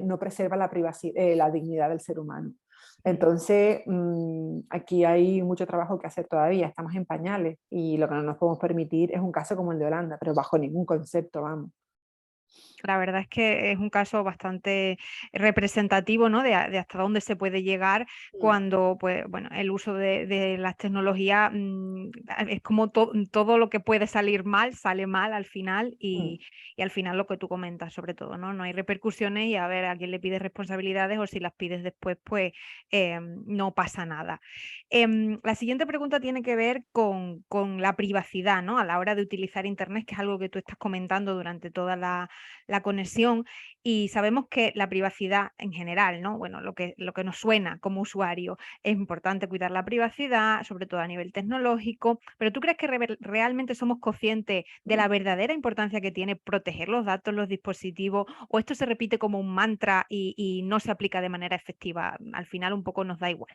no preserva la privacidad, la dignidad del ser humano. Entonces, aquí hay mucho trabajo que hacer todavía, estamos en pañales y lo que no nos podemos permitir es un caso como el de Holanda, pero bajo ningún concepto, vamos. La verdad es que es un caso bastante representativo, ¿no? De hasta dónde se puede llegar Mm. cuando, pues, bueno, el uso de las tecnologías es como todo lo que puede salir mal, sale mal al final Mm. y al final lo que tú comentas sobre todo, ¿no? No hay repercusiones y a ver a quién le pides responsabilidades o si las pides después, pues no pasa nada. La siguiente pregunta tiene que ver con la privacidad, ¿no? A la hora de utilizar Internet, que es algo que tú estás comentando durante toda la conexión y sabemos que la privacidad en general, ¿no? Bueno, lo que nos suena como usuario, es importante cuidar la privacidad, sobre todo a nivel tecnológico, pero ¿tú crees que realmente somos conscientes de la verdadera importancia que tiene proteger los datos, los dispositivos, o esto se repite como un mantra y no se aplica de manera efectiva? Al final un poco nos da igual.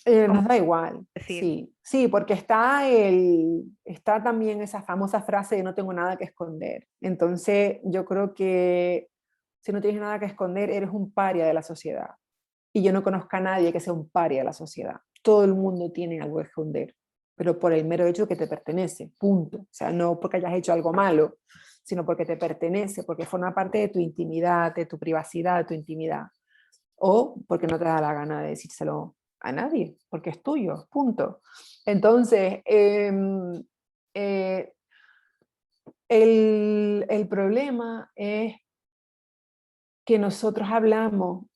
¿Cómo Nos da igual, decir? sí, sí, porque está también esa famosa frase de no tengo nada que esconder. Entonces, yo creo que si no tienes nada que esconder, eres un paria de la sociedad. Y yo no conozco a nadie que sea un paria de la sociedad. Todo el mundo tiene algo que esconder, pero por el mero hecho que te pertenece, punto. O sea, no porque hayas hecho algo malo, sino porque te pertenece, porque forma parte de tu intimidad, de tu privacidad, de tu intimidad o porque no te da la gana de decírselo a nadie, porque es tuyo, punto. Entonces, eh, el problema es que nosotros hablamos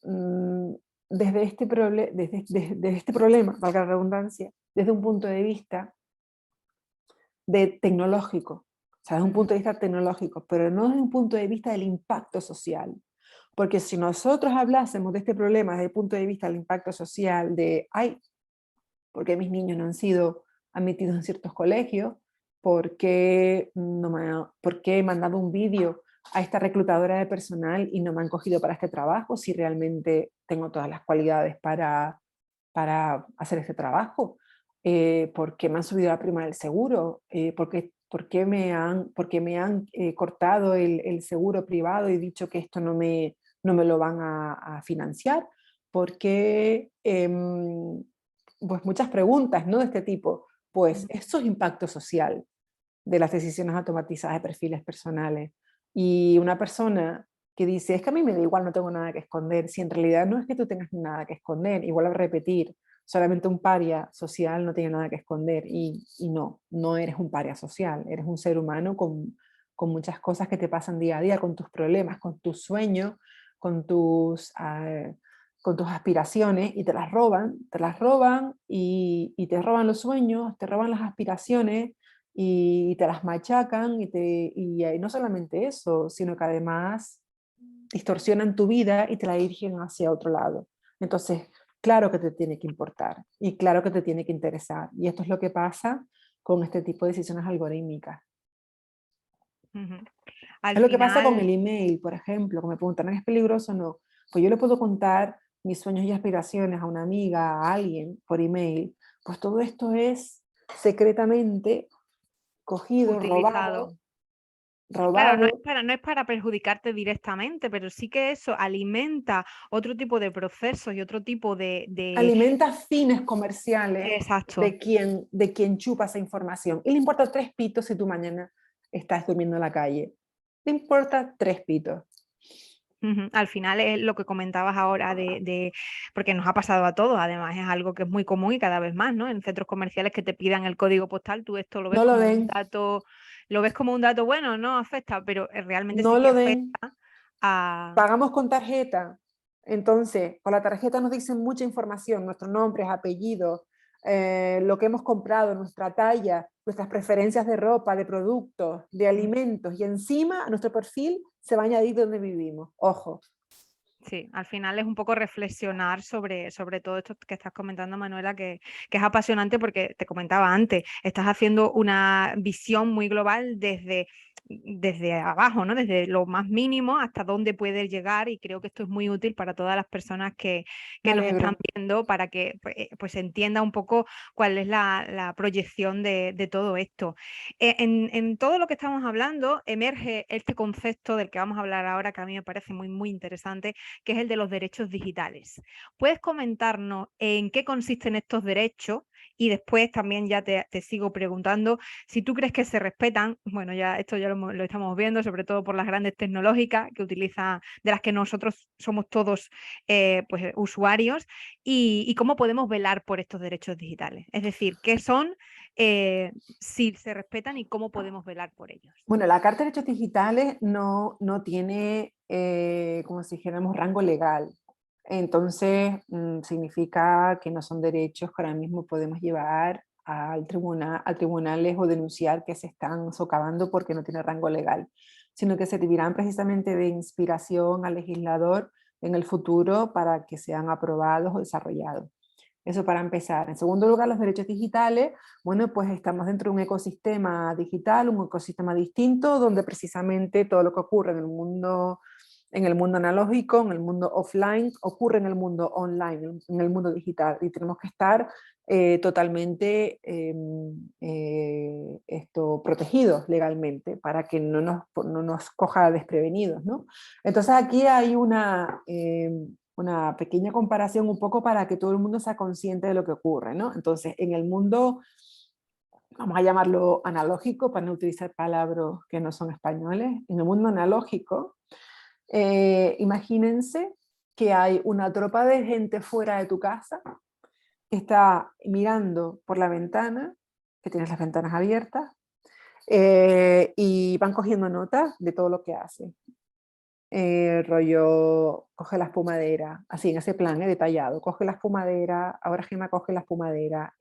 desde este problema, valga la redundancia, desde un punto de vista tecnológico, o sea, desde un Ujú. punto de vista tecnológico, pero no desde un punto de vista del impacto social. Porque si nosotros hablásemos de este problema desde el punto de vista del impacto social, de, ay, ¿por qué mis niños no han sido admitidos en ciertos colegios? ¿Por qué he mandado un vídeo a esta reclutadora de personal y no me han cogido para este trabajo si realmente tengo todas las cualidades para hacer este trabajo? ¿Por qué me han subido la prima del seguro? ¿Por qué me han cortado el seguro privado y dicho que esto no me lo van a financiar? Porque pues muchas preguntas, ¿no? De este tipo. Pues eso es impacto social de las decisiones automatizadas de perfiles personales. Y una persona que dice, es que a mí me da igual, no tengo nada que esconder, si en realidad no es que tú tengas nada que esconder, igual a repetir, solamente un paria social no tiene nada que esconder y no eres un paria social, eres un ser humano con muchas cosas que te pasan día a día, con tus problemas, con tus sueños, con tus, ah, con tus aspiraciones y te las roban y te roban los sueños, te roban las aspiraciones y te las machacan y no solamente eso, sino que además distorsionan tu vida y te la dirigen hacia otro lado. Entonces, claro que te tiene que importar y claro que te tiene que interesar. Y esto es lo que pasa con este tipo de decisiones algorítmicas. Ujú. Al Es lo que pasa con final, el email, por ejemplo, que me preguntan, ¿es peligroso o no? Pues yo le puedo contar mis sueños y aspiraciones a una amiga, a alguien, por email. Pues todo esto es secretamente cogido, utilizado. robado, Claro, robado, no es para perjudicarte directamente, pero sí que eso alimenta otro tipo de procesos y otro tipo de... alimenta fines comerciales Exacto. de quien chupa esa información. Y le importa tres pitos si tú mañana estás durmiendo en la calle. Le importa tres pitos. Ujú. Al final es lo que comentabas ahora porque nos ha pasado a todos, además es algo que es muy común y cada vez más, ¿no? En centros comerciales que te pidan el código postal, tú esto lo ves No lo como un den, dato, lo ves como un dato bueno, no afecta, pero realmente sí no que lo den. afecta a... Pagamos con tarjeta. Entonces, con la tarjeta nos dicen mucha información, nuestros nombres, apellidos, lo que hemos comprado, nuestra talla, nuestras preferencias de ropa, de productos, de alimentos, y encima a nuestro perfil se va a añadir donde vivimos. Ojo. Sí, al final es un poco reflexionar sobre todo esto que estás comentando, Manuela, que es apasionante porque te comentaba antes, estás haciendo una visión muy global desde abajo, ¿no? Desde lo más mínimo hasta dónde puedes llegar, y creo que esto es muy útil para todas las personas Me que nos están alegro. viendo, para que pues se entienda un poco cuál es la proyección de todo esto. En todo lo que estamos hablando emerge este concepto del que vamos a hablar ahora, que a mí me parece muy, muy interesante, que es el de los derechos digitales. ¿Puedes comentarnos en qué consisten estos derechos? Y después también ya te sigo preguntando si tú crees que se respetan. Bueno, ya esto ya lo estamos viendo, sobre todo por las grandes tecnológicas que utilizan, de las que nosotros somos todos pues, usuarios, y cómo podemos velar por estos derechos digitales. Es decir, qué son, si se respetan y cómo podemos velar por ellos. Bueno, la Carta de Derechos Digitales no tiene, como si dijéramos, rango legal. Entonces, significa que no son derechos que ahora mismo podemos llevar a tribunales o denunciar que se están socavando porque no tiene rango legal, sino que servirán precisamente de inspiración al legislador en el futuro para que sean aprobados o desarrollados. Eso para empezar. En segundo lugar, los derechos digitales. Bueno, pues estamos dentro de un ecosistema digital, un ecosistema distinto, donde precisamente todo lo que ocurre en el mundo analógico, en el mundo offline, ocurre en el mundo online, en el mundo digital. Y tenemos que estar totalmente protegidos legalmente para que no nos coja desprevenidos, ¿no? Entonces aquí hay una pequeña comparación un poco para que todo el mundo sea consciente de lo que ocurre, ¿no? Entonces, en el mundo, vamos a llamarlo analógico, para no utilizar palabras que no son españoles, en el mundo analógico, imagínense que hay una tropa de gente fuera de tu casa que está mirando por la ventana, que tienes las ventanas abiertas, y van cogiendo notas de todo lo que hace. Rollo, coge la espumadera, así en ese plan, detallado, coge la espumadera, ahora Gemma coge la espumadera,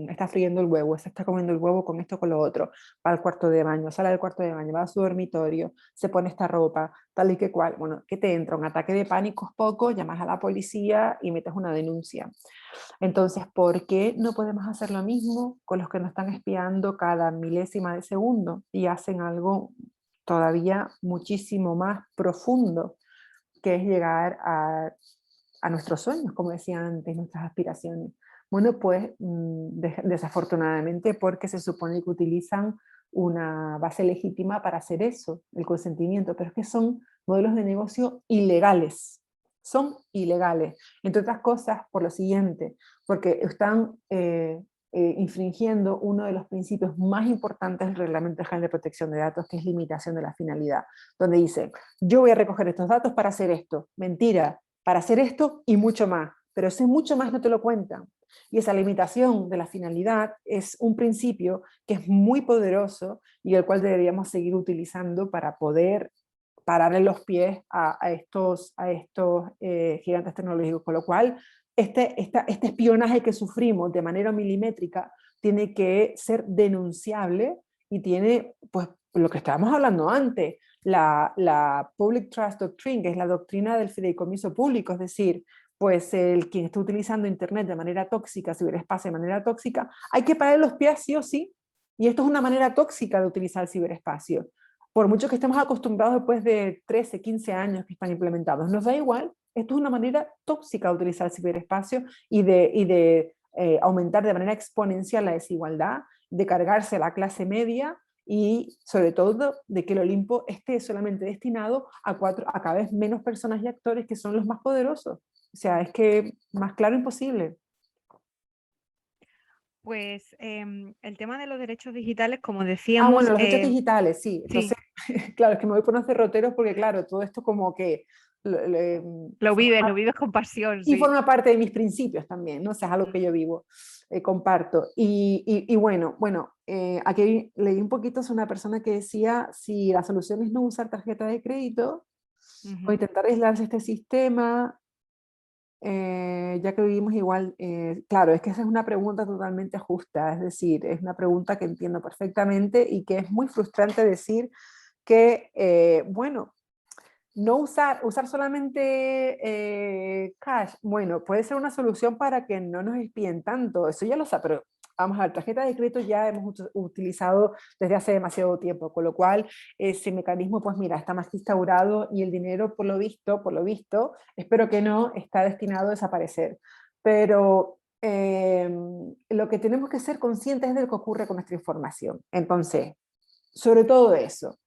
está friendo el huevo, se está comiendo el huevo con esto, con lo otro, va al cuarto de baño, sale del cuarto de baño, va a su dormitorio, se pone esta ropa, tal y que cual, bueno, que te entra un ataque de pánico poco, llamas a la policía y metes una denuncia. Entonces, ¿por qué no podemos hacer lo mismo con los que nos están espiando cada milésima de segundo y hacen algo todavía muchísimo más profundo, que es llegar a nuestros sueños, como decía antes, nuestras aspiraciones? Bueno, pues desafortunadamente, porque se supone que utilizan una base legítima para hacer eso, el consentimiento, pero es que son modelos de negocio ilegales, son ilegales, entre otras cosas por lo siguiente, porque están infringiendo uno de los principios más importantes del Reglamento General de Protección de Datos, que es limitación de la finalidad, donde dice, yo voy a recoger estos datos para hacer esto. Mentira, para hacer esto y mucho más, pero ese mucho más no te lo cuentan. Y esa limitación de la finalidad es un principio que es muy poderoso y el cual deberíamos seguir utilizando para poder pararle los pies a estos gigantes tecnológicos, con lo cual este espionaje que sufrimos de manera milimétrica tiene que ser denunciable y tiene, pues, lo que estábamos hablando antes, la Public Trust Doctrine, que es la doctrina del fideicomiso público, es decir, pues quien está utilizando Internet de manera tóxica, ciberespacio de manera tóxica, hay que pararle los pies sí o sí, y esto es una manera tóxica de utilizar el ciberespacio. Por mucho que estemos acostumbrados después de 13, 15 años que están implementados, nos da igual, esto es una manera tóxica de utilizar el ciberespacio y de aumentar de manera exponencial la desigualdad, de cargarse a la clase media y sobre todo de que el Olimpo esté solamente destinado a cada vez menos personas y actores que son los más poderosos. O sea, es que más claro imposible. Pues el tema de los derechos digitales, como Ah, bueno, decíamos, los derechos digitales, sí. sí, Entonces, claro, es que me voy por unos derroteros porque, claro, todo esto como que lo vives con pasión, y sí. forma parte de mis principios también, ¿no? O sea, es algo que yo vivo, comparto. Y bueno, aquí leí un poquito sobre una persona que decía, si la solución es no usar tarjeta de crédito o Ujú. intentar aislarse este sistema, ya que vivimos igual, claro, es que esa es una pregunta totalmente justa, es decir, es una pregunta que entiendo perfectamente y que es muy frustrante decir que, bueno, no usar solamente cash, bueno, puede ser una solución para que no nos espíen tanto, eso ya lo sé, pero vamos a ver, tarjeta de crédito ya hemos utilizado desde hace demasiado tiempo, con lo cual ese mecanismo, pues mira, está más instaurado y el dinero, por lo visto, espero que no, está destinado a desaparecer. Pero lo que tenemos que ser conscientes es de lo que ocurre con nuestra información. Entonces, sobre todo eso.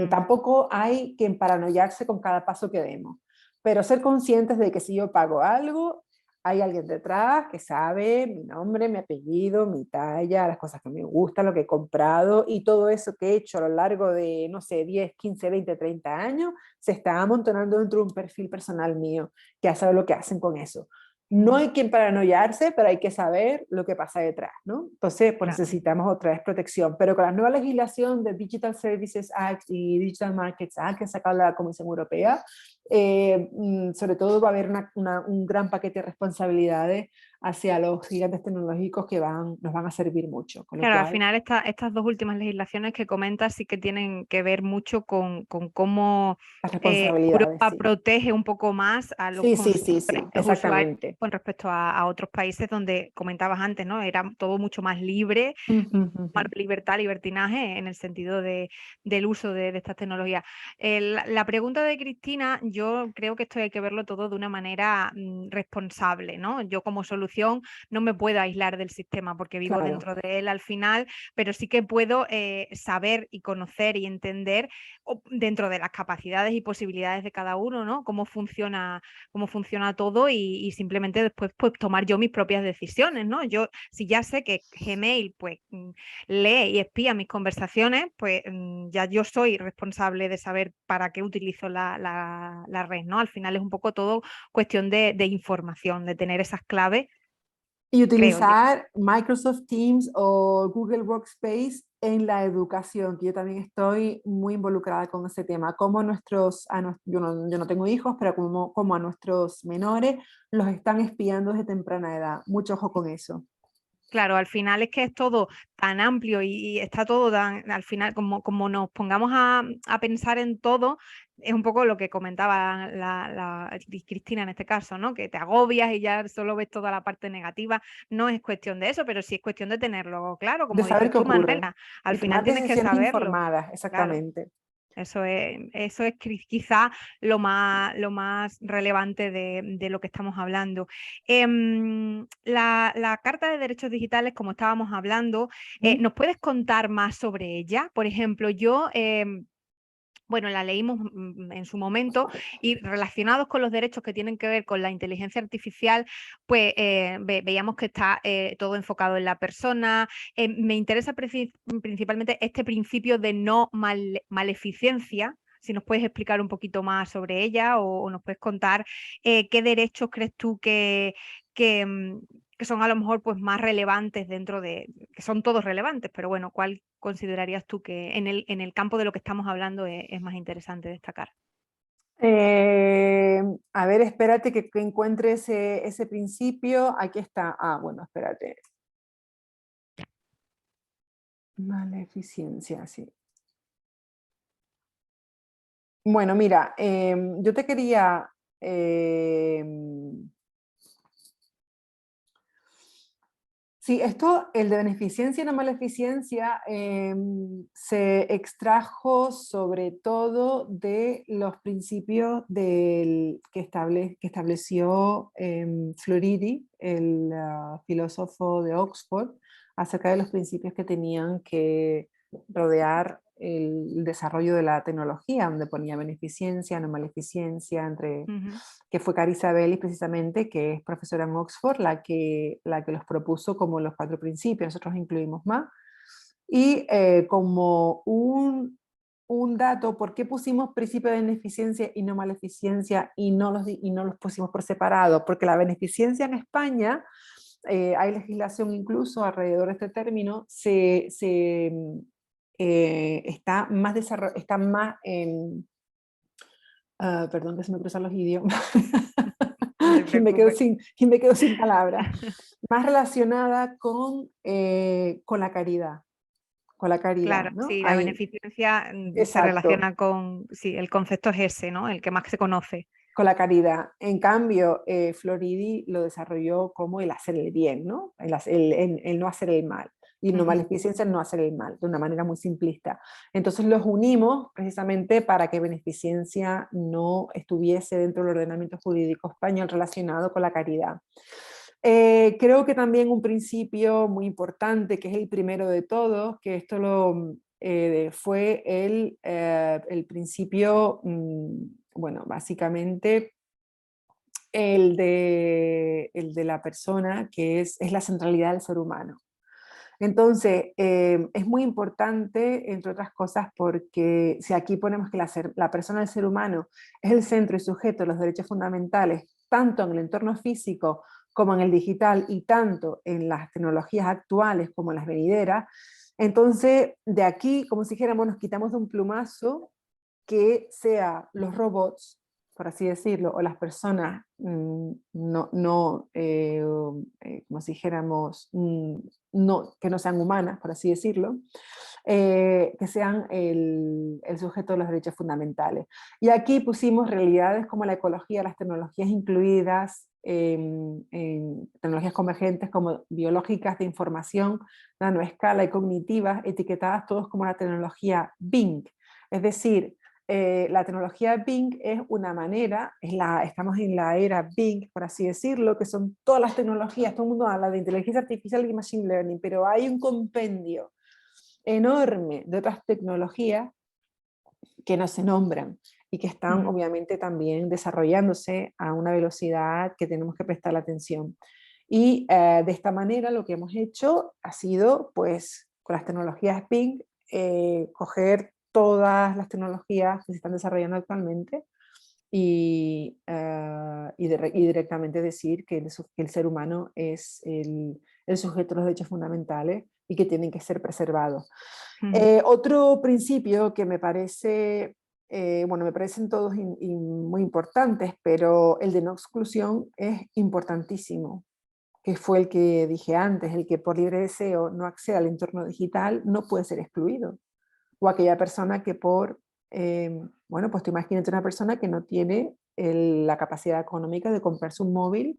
Tampoco hay que paranoiarse con cada paso que demos, pero ser conscientes de que si yo pago algo, hay alguien detrás que sabe mi nombre, mi apellido, mi talla, las cosas que me gustan, lo que he comprado y todo eso que he hecho a lo largo de, no sé, 10, 15, 20, 30 años, se está amontonando dentro de un perfil personal mío, que ya sabe lo que hacen con eso. No hay que paranoiarse, pero hay que saber lo que pasa detrás, ¿no? Entonces, pues Claro. necesitamos otra vez protección. Pero con la nueva legislación de Digital Services Act y Digital Markets Act que ha sacado la Comisión Europea, sobre todo va a haber un gran paquete de responsabilidades hacia los gigantes tecnológicos que nos van a servir mucho. Con lo Claro, al cual, final estas dos últimas legislaciones que comentas sí que tienen que ver mucho con cómo las responsabilidades, Europa sí. protege un poco más a los Sí, sí, sí, consumidores, sí, los usuarios exactamente. con respecto a otros países donde comentabas antes, ¿no? Era todo mucho más libre, Uh-huh, más uh-huh. libertad, libertinaje en el sentido del uso de estas tecnologías. La pregunta de Cristina, yo creo que esto hay que verlo todo de una manera responsable, ¿no? Yo como solución no me puedo aislar del sistema porque vivo Claro. dentro de él al final, pero sí que puedo saber y conocer y entender dentro de las capacidades y posibilidades de cada uno, ¿no? Cómo funciona todo y simplemente después pues tomar yo mis propias decisiones, ¿no? Yo si ya sé que Gmail pues lee y espía mis conversaciones, pues ya yo soy responsable de saber para qué utilizo la red, ¿no? Al final es un poco todo cuestión de información, de tener esas claves, Y creo yo. utilizar Microsoft Teams o Google Workspace en la educación, que yo también estoy muy involucrada con ese tema. Como yo no tengo hijos, pero como a nuestros menores los están espiando desde temprana edad. Mucho ojo con eso. Claro, al final es que es todo tan amplio y está todo tan, al final, como nos pongamos a pensar en todo, es un poco lo que comentaba Cristina en este caso, ¿no? Que te agobias y ya solo ves toda la parte negativa. No es cuestión de eso, pero sí es cuestión de tenerlo claro, De como saber dices qué tú, ocurre Manuela. Al y final tomar tienes que decisiones saberlo, informadas, claro. exactamente. Eso es quizá lo más relevante de lo que estamos hablando. La Carta de Derechos Digitales, como estábamos hablando, ¿Mm? ¿nos puedes contar más sobre ella? Por ejemplo, yo bueno, la leímos en su momento y relacionados con los derechos que tienen que ver con la inteligencia artificial, pues veíamos que está todo enfocado en la persona. Me interesa principalmente este principio de no maleficencia. Si nos puedes explicar un poquito más sobre ella o nos puedes contar qué derechos crees tú que, mm, que son a lo mejor pues más relevantes dentro que son todos relevantes, pero bueno, ¿cuál considerarías tú que en el campo de lo que estamos hablando es más interesante destacar? A ver, espérate que encuentre ese principio. Aquí está. Ah, bueno, espérate. Maleficencia, sí. Bueno, mira, yo te quería... sí, el de beneficencia y no maleficencia, se extrajo sobre todo de los principios que estableció Floridi, el filósofo de Oxford, acerca de los principios que tenían que rodear el desarrollo de la tecnología, donde ponía beneficencia, no maleficencia, Ujú. que fue Carissa Bellis precisamente, que es profesora en Oxford, la que los propuso como los 4 principios. Nosotros incluimos más. Y como un dato, ¿por qué pusimos principio de beneficencia y no maleficencia y no los pusimos por separado? Porque la beneficencia en España, hay legislación incluso alrededor de este término, está más en... perdón que se me cruzan los idiomas. y me quedo preocupes. sin palabras, más relacionada con la caridad, Claro, ¿no? sí, la Hay, beneficencia se exacto, relaciona con, sí, el concepto es ese, ¿no? El que más se conoce. con la caridad. En cambio, Floridi lo desarrolló como el hacer el bien, ¿no? El no hacer el mal. Y no Ujú. maleficencia, no hacer el mal, de una manera muy simplista. Entonces los unimos precisamente para que beneficencia no estuviese dentro del ordenamiento jurídico español relacionado con la caridad. Creo que también un principio muy importante, que es el primero de todos, que esto fue el principio, bueno, básicamente el de la persona, que es la centralidad del ser humano. Entonces, es muy importante, entre otras cosas, porque si aquí ponemos que la persona, el ser humano, es el centro y sujeto de los derechos fundamentales, tanto en el entorno físico como en el digital y tanto en las tecnologías actuales como en las venideras, entonces de aquí, como si dijéramos, nos quitamos de un plumazo que sea los robots, por así decirlo, o las personas como si dijéramos, que no sean humanas, por así decirlo, que sean el sujeto de los derechos fundamentales. Y aquí pusimos realidades como la ecología, las tecnologías incluidas, en tecnologías convergentes como biológicas de información, nanoescala y cognitivas, etiquetadas todos como la tecnología Bing. Es decir, la tecnología Bing es una manera, estamos en la era Bing, por así decirlo, que son todas las tecnologías, todo el mundo habla de inteligencia artificial y machine learning, pero hay un compendio enorme de otras tecnologías que no se nombran y que están Ujú. obviamente también desarrollándose a una velocidad que tenemos que prestar atención. Y de esta manera lo que hemos hecho ha sido, pues, con las tecnologías Bing, coger todas las tecnologías que se están desarrollando actualmente y directamente decir que el ser humano es el sujeto de los derechos fundamentales y que tienen que ser preservados. Ujú. Otro principio que me parece, bueno, me parecen todos muy importantes, pero el de no exclusión es importantísimo, que fue el que dije antes, el que por libre deseo no acceda al entorno digital no puede ser excluido. O aquella persona que bueno, pues tú imagínate una persona que no tiene la capacidad económica de comprarse un móvil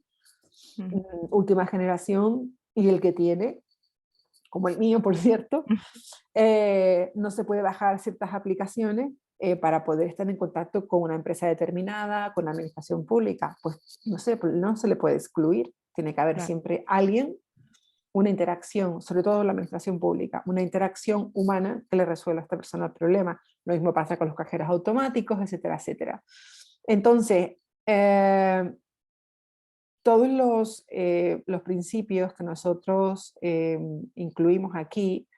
Ujú. última generación y el que tiene, como el mío, por cierto, no se puede bajar ciertas aplicaciones para poder estar en contacto con una empresa determinada, con la administración pública. Pues no se le puede excluir. Tiene que haber Claro. siempre alguien, una interacción, sobre todo la administración pública, una interacción humana que le resuelva a esta persona el problema. Lo mismo pasa con los cajeros automáticos, etcétera, etcétera. Entonces, todos los principios que nosotros incluimos aquí,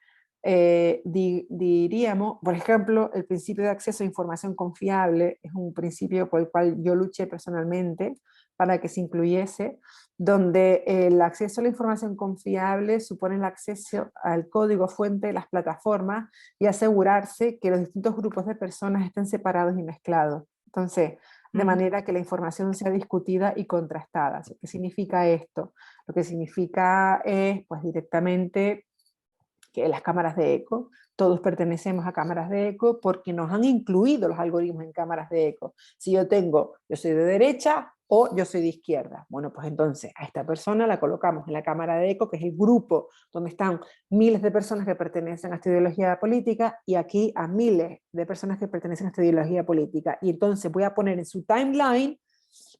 diríamos, por ejemplo, el principio de acceso a información confiable es un principio por el cual yo luché personalmente para que se incluyese, donde el acceso a la información confiable supone el acceso al código fuente de las plataformas y asegurarse que los distintos grupos de personas estén separados y mezclados. Entonces, de Ujú. manera que la información sea discutida y contrastada. ¿Qué significa esto? Lo que significa es, pues, directamente que las cámaras de eco, todos pertenecemos a cámaras de eco porque nos han incluido los algoritmos en cámaras de eco. Si yo soy de derecha o yo soy de izquierda. Bueno, pues entonces a esta persona la colocamos en la cámara de eco, que es el grupo donde están miles de personas que pertenecen a esta ideología política, y aquí a miles de personas que pertenecen a esta ideología política. Y entonces voy a poner en su timeline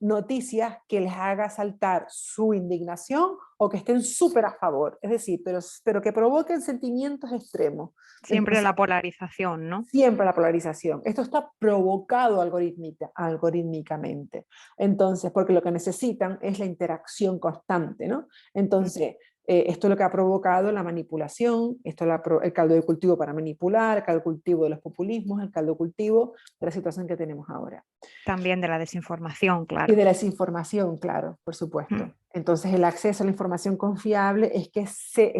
noticias que les haga saltar su indignación o que estén súper a favor, es decir, pero que provoquen sentimientos extremos. Siempre Entonces, la polarización, ¿no? siempre la polarización. Esto está provocado algorítmicamente. Entonces, porque lo que necesitan es la interacción constante, ¿no? Mm. Entonces, esto es lo que ha provocado la manipulación, el caldo de cultivo para manipular, el caldo de cultivo de los populismos, el caldo de cultivo de la situación que tenemos ahora. También de la desinformación, Y claro. de la desinformación, claro, por Mm. supuesto. Entonces el acceso a la información confiable es que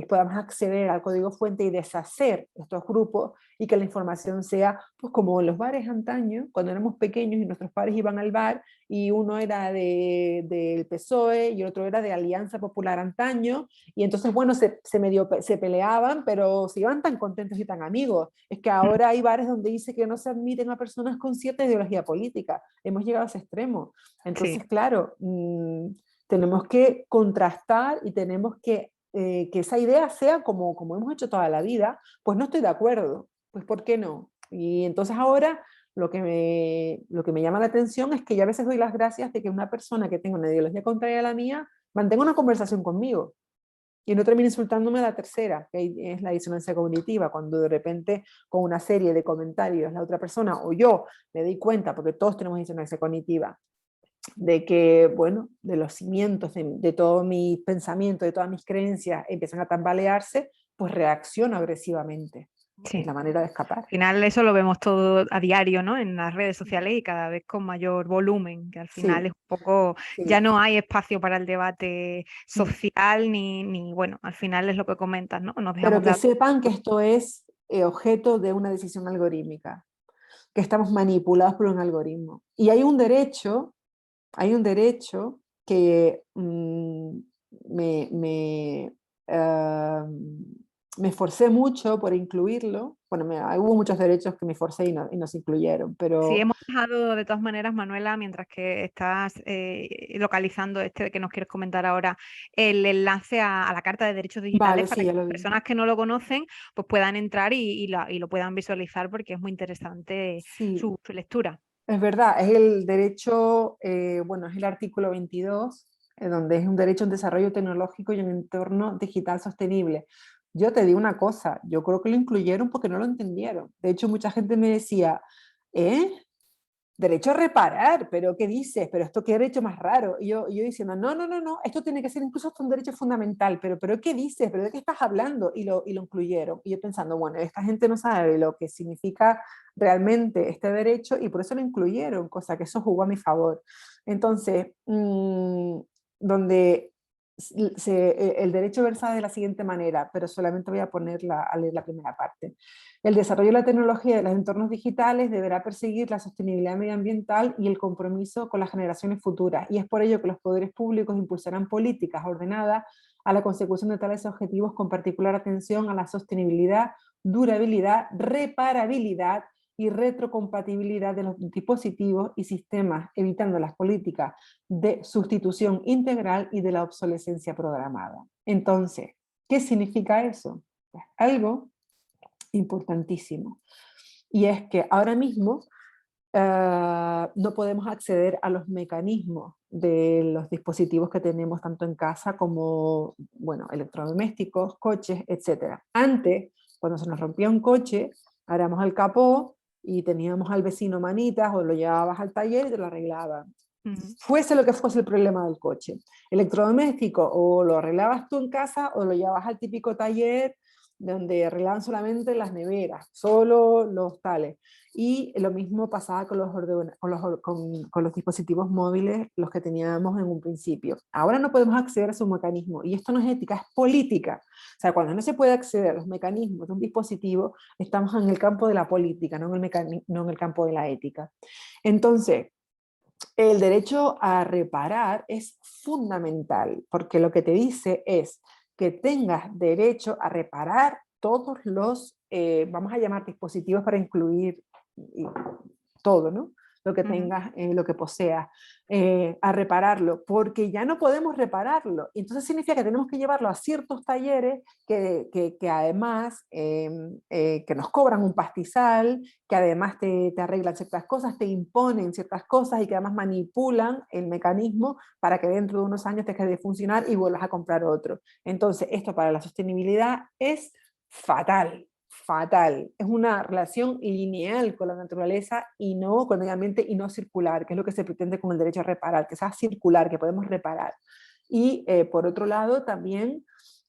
podamos acceder al código fuente y deshacer estos grupos y que la información sea pues como en los bares antaño, cuando éramos pequeños y nuestros padres iban al bar y uno era del PSOE y el otro era de Alianza Popular antaño y entonces bueno, se peleaban pero se iban tan contentos y tan amigos. Es que ahora hay bares donde dice que no se admiten a personas con cierta ideología política. Hemos llegado a ese extremo. Sí, Entonces, claro, tenemos que contrastar y tenemos que esa idea sea como hemos hecho toda la vida, pues no estoy de acuerdo, pues ¿por qué no? Y entonces ahora lo que me llama la atención es que yo a veces doy las gracias de que una persona que tenga una ideología contraria a la mía mantenga una conversación conmigo y no termine insultándome a la tercera, que ahí es la disonancia cognitiva, cuando de repente con una serie de comentarios la otra persona o yo me doy cuenta, porque todos tenemos disonancia cognitiva, de que, bueno, de los cimientos de todo mi pensamiento, de todas mis creencias empiezan a tambalearse, pues reacciono agresivamente. Es sí. la manera de escapar. Al final eso lo vemos todo a diario, ¿no? En las redes sociales y cada vez con mayor volumen, que al final Sí, es un poco, ya sí. no hay espacio para el debate social ni bueno, al final es lo que comentas, ¿no? Nos Pero dejamos que dar. sepan que esto es objeto de una decisión algorítmica, que estamos manipulados por un algoritmo. Y hay un derecho que me, me, eh, me esforcé mucho por incluirlo. Bueno, hubo muchos derechos que me esforcé y no se incluyeron, Sí, pero hemos dejado de todas maneras, Manuela, mientras que estás localizando este que nos quieres comentar ahora, el enlace a la Carta de Derechos Digitales vale, para sí, que ya las lo vi. personas que no lo conocen pues puedan entrar y lo puedan visualizar porque es muy interesante Sí, su lectura. es verdad, es el derecho, bueno, es el artículo 22, donde es un derecho a un desarrollo tecnológico y un entorno digital sostenible. Yo te digo una cosa, yo creo que lo incluyeron porque no lo entendieron. De hecho, mucha gente me decía, ¿eh? Derecho a reparar, pero ¿qué dices? Pero esto qué derecho más raro. Y yo diciendo, no, no, no, no, esto tiene que ser incluso hasta un derecho fundamental, pero ¿qué dices? ¿Pero de qué estás hablando? Y lo incluyeron. Y yo pensando, bueno, esta gente no sabe lo que significa realmente este derecho y por eso lo incluyeron, cosa que eso jugó a mi favor. Entonces, donde el derecho versa de la siguiente manera, pero solamente voy a leer la primera parte. El desarrollo de la tecnología de los entornos digitales deberá perseguir la sostenibilidad medioambiental y el compromiso con las generaciones futuras, y es por ello que los poderes públicos impulsarán políticas ordenadas a la consecución de tales objetivos con particular atención a la sostenibilidad, durabilidad, reparabilidad y retrocompatibilidad de los dispositivos y sistemas, evitando las políticas de sustitución integral y de la obsolescencia programada. Entonces, ¿qué significa eso? Pues algo importantísimo. Y es que ahora mismo no podemos acceder a los mecanismos de los dispositivos que tenemos tanto en casa como, bueno, electrodomésticos, coches, etc. Antes, cuando se nos rompía un coche, abríamos el capó y teníamos al vecino manitas o lo llevabas al taller y te lo arreglaban. Ujú. Fuese lo que fuese el problema del coche. Electrodoméstico, o lo arreglabas tú en casa o lo llevabas al típico taller donde arreglaban solamente las neveras, solo los tales. Y lo mismo pasaba con los dispositivos móviles, los que teníamos en un principio. Ahora no podemos acceder a su mecanismo, y esto no es ética, es política. O sea, cuando no se puede acceder a los mecanismos de un dispositivo, estamos en el campo de la política, no en el campo de la ética. Entonces, el derecho a reparar es fundamental, porque lo que te dice es que tengas derecho a reparar todos los, vamos a llamar dispositivos para incluir todo, ¿no? Lo que Ujú. tengas, lo que poseas, a repararlo, porque ya no podemos repararlo. Y entonces significa que tenemos que llevarlo a ciertos talleres que además que nos cobran un pastizal, que además te arreglan ciertas cosas, te imponen ciertas cosas y que además manipulan el mecanismo para que dentro de unos años te deje de funcionar y vuelvas a comprar otro. Entonces, esto para la sostenibilidad es fatal, fatal. Es una relación lineal con la naturaleza y no con el medio ambiente y no circular, que es lo que se pretende con el derecho a reparar, que sea circular, que podemos reparar. Y por otro lado, también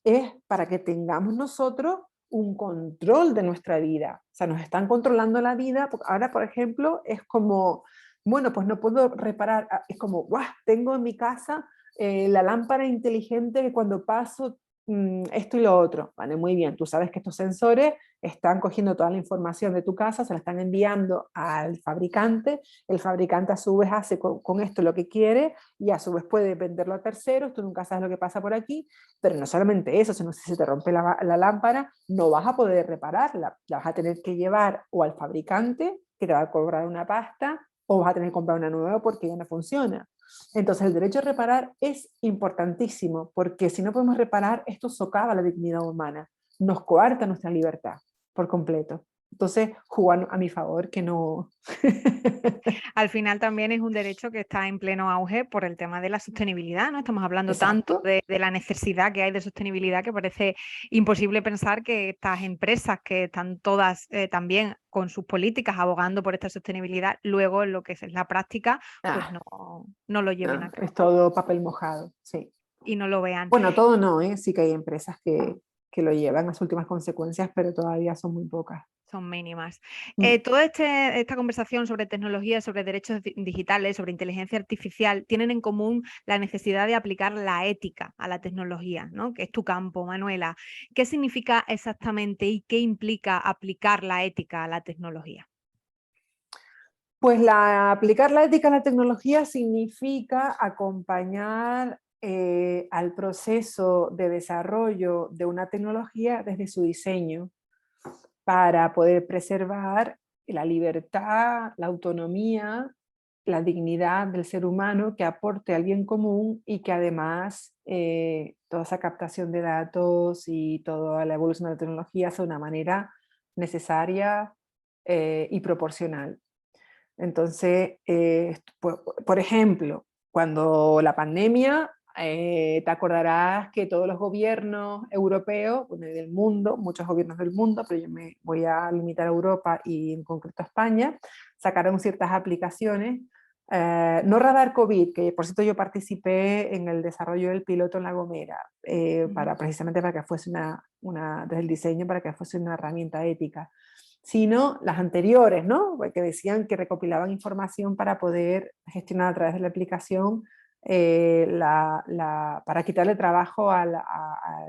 es para que tengamos nosotros un control de nuestra vida. O sea, nos están controlando la vida. Ahora, por ejemplo, es como, bueno, pues no puedo reparar, es como, ¡guau! Tengo en mi casa la lámpara inteligente que cuando paso esto y lo otro. Vale, muy bien, tú sabes que estos sensores están cogiendo toda la información de tu casa, se la están enviando al fabricante, el fabricante a su vez hace con esto lo que quiere y a su vez puede venderlo a terceros, tú nunca sabes lo que pasa por aquí, pero no solamente eso, sino si se te rompe la lámpara, no vas a poder repararla, la vas a tener que llevar o al fabricante, que te va a cobrar una pasta, o vas a tener que comprar una nueva porque ya no funciona. Entonces el derecho a reparar es importantísimo, porque si no podemos reparar, esto socava la dignidad humana, nos coarta nuestra libertad por completo. Entonces, jugar a mi favor, que no... Al final también es un derecho que está en pleno auge por el tema de la sostenibilidad, ¿no? Estamos hablando tanto Exacto. de la necesidad que hay de sostenibilidad que parece imposible pensar que estas empresas que están todas también con sus políticas abogando por esta sostenibilidad, luego en lo que es la práctica, pues Ah, no lo lleven no, a cabo es todo papel mojado, sí. y no lo vean. Bueno, todo no, ¿eh? Sí que hay empresas que lo llevan a sus últimas consecuencias, pero todavía son muy pocas. Son mínimas. Mm. Toda esta conversación sobre tecnología, sobre derechos digitales, sobre inteligencia artificial, tienen en común la necesidad de aplicar la ética a la tecnología, ¿no? Que es tu campo, Manuela. ¿Qué significa exactamente y qué implica aplicar la ética a la tecnología? Pues aplicar la ética a la tecnología significa acompañar al proceso de desarrollo de una tecnología desde su diseño para poder preservar la libertad, la autonomía, la dignidad del ser humano que aporte al bien común y que además toda esa captación de datos y toda la evolución de la tecnología sea de una manera necesaria y proporcional. Entonces, por ejemplo, cuando la pandemia, te acordarás que todos los gobiernos europeos, bueno, del mundo, muchos gobiernos del mundo, pero yo me voy a limitar a Europa y en concreto a España, sacaron ciertas aplicaciones, no Radar COVID, que por cierto yo participé en el desarrollo del piloto en La Gomera, precisamente para que fuese desde el diseño, para que fuese una herramienta ética, sino las anteriores, ¿no? Que decían que recopilaban información para poder gestionar a través de la aplicación para quitarle trabajo a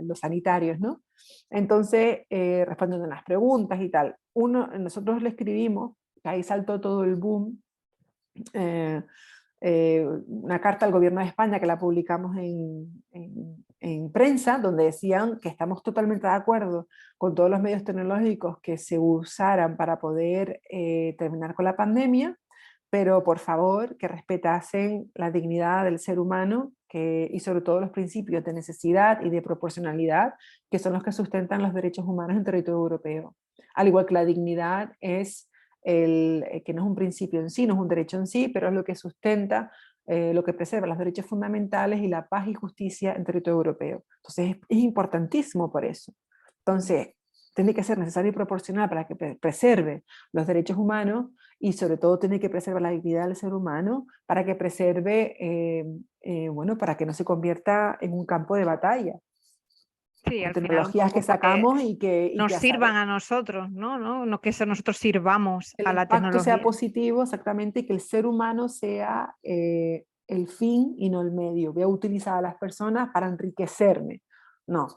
los sanitarios, ¿no? Entonces, respondiendo a las preguntas y tal, nosotros le escribimos, que ahí saltó todo el boom, eh, una carta al gobierno de España que la publicamos en prensa, donde decían que estamos totalmente de acuerdo con todos los medios tecnológicos que se usaran para poder terminar con la pandemia, pero por favor que respetasen la dignidad del ser humano y sobre todo los principios de necesidad y de proporcionalidad, que son los que sustentan los derechos humanos en territorio europeo. Al igual que la dignidad es que no es un principio en sí, no es un derecho en sí, pero es lo que sustenta, lo que preserva los derechos fundamentales y la paz y justicia en territorio europeo. Entonces es importantísimo por eso. Entonces, tiene que ser necesario y proporcional para que preserve los derechos humanos y sobre todo tiene que preservar la dignidad del ser humano para que preserve, bueno, para que no se convierta en un campo de batalla. Sí, Con al final un tecnologías que poco que sacamos y que nos a saber, sirvan a nosotros, ¿no? No que nosotros sirvamos el a la impacto sea tecnología. positivo, exactamente, y que el ser humano sea el fin y no el medio. Voy a utilizar a las personas para enriquecerme. No,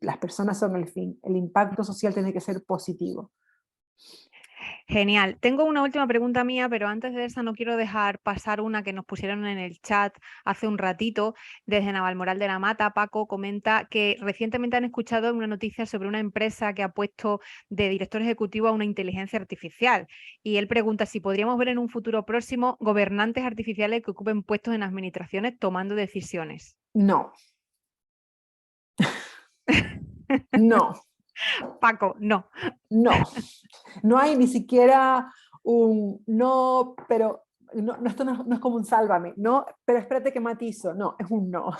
las personas son el fin. El impacto social tiene que ser positivo. Genial. Tengo una última pregunta mía, pero antes de esa no quiero dejar pasar una que nos pusieron en el chat hace un ratito desde Navalmoral de la Mata. Paco comenta que recientemente han escuchado una noticia sobre una empresa que ha puesto de director ejecutivo a una inteligencia artificial. Y él pregunta si podríamos ver en un futuro próximo gobernantes artificiales que ocupen puestos en administraciones tomando decisiones. No, no, Paco, no. no. No hay ni siquiera un no, pero esto no es como un sálvame, no, pero espérate que matizo, no, es un no.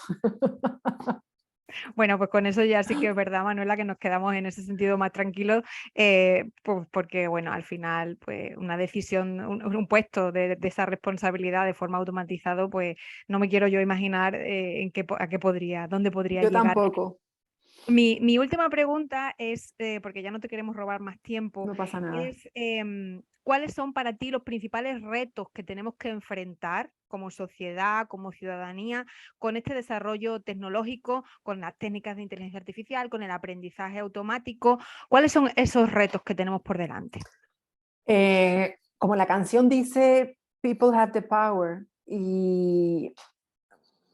Bueno, pues con eso ya sí que es verdad, Manuela, que nos quedamos en ese sentido más tranquilos, pues porque, bueno, al final, pues una decisión, un puesto de esa responsabilidad de forma automatizado, pues no me quiero yo imaginar a qué podría, dónde podría Yo llegar. tampoco. Mi última pregunta es, porque ya no te queremos robar más tiempo, No pasa nada. es ¿cuáles son para ti los principales retos que tenemos que enfrentar como sociedad, como ciudadanía, con este desarrollo tecnológico, con las técnicas de inteligencia artificial, con el aprendizaje automático? ¿Cuáles son esos retos que tenemos por delante? Como la canción dice, people have the power. Y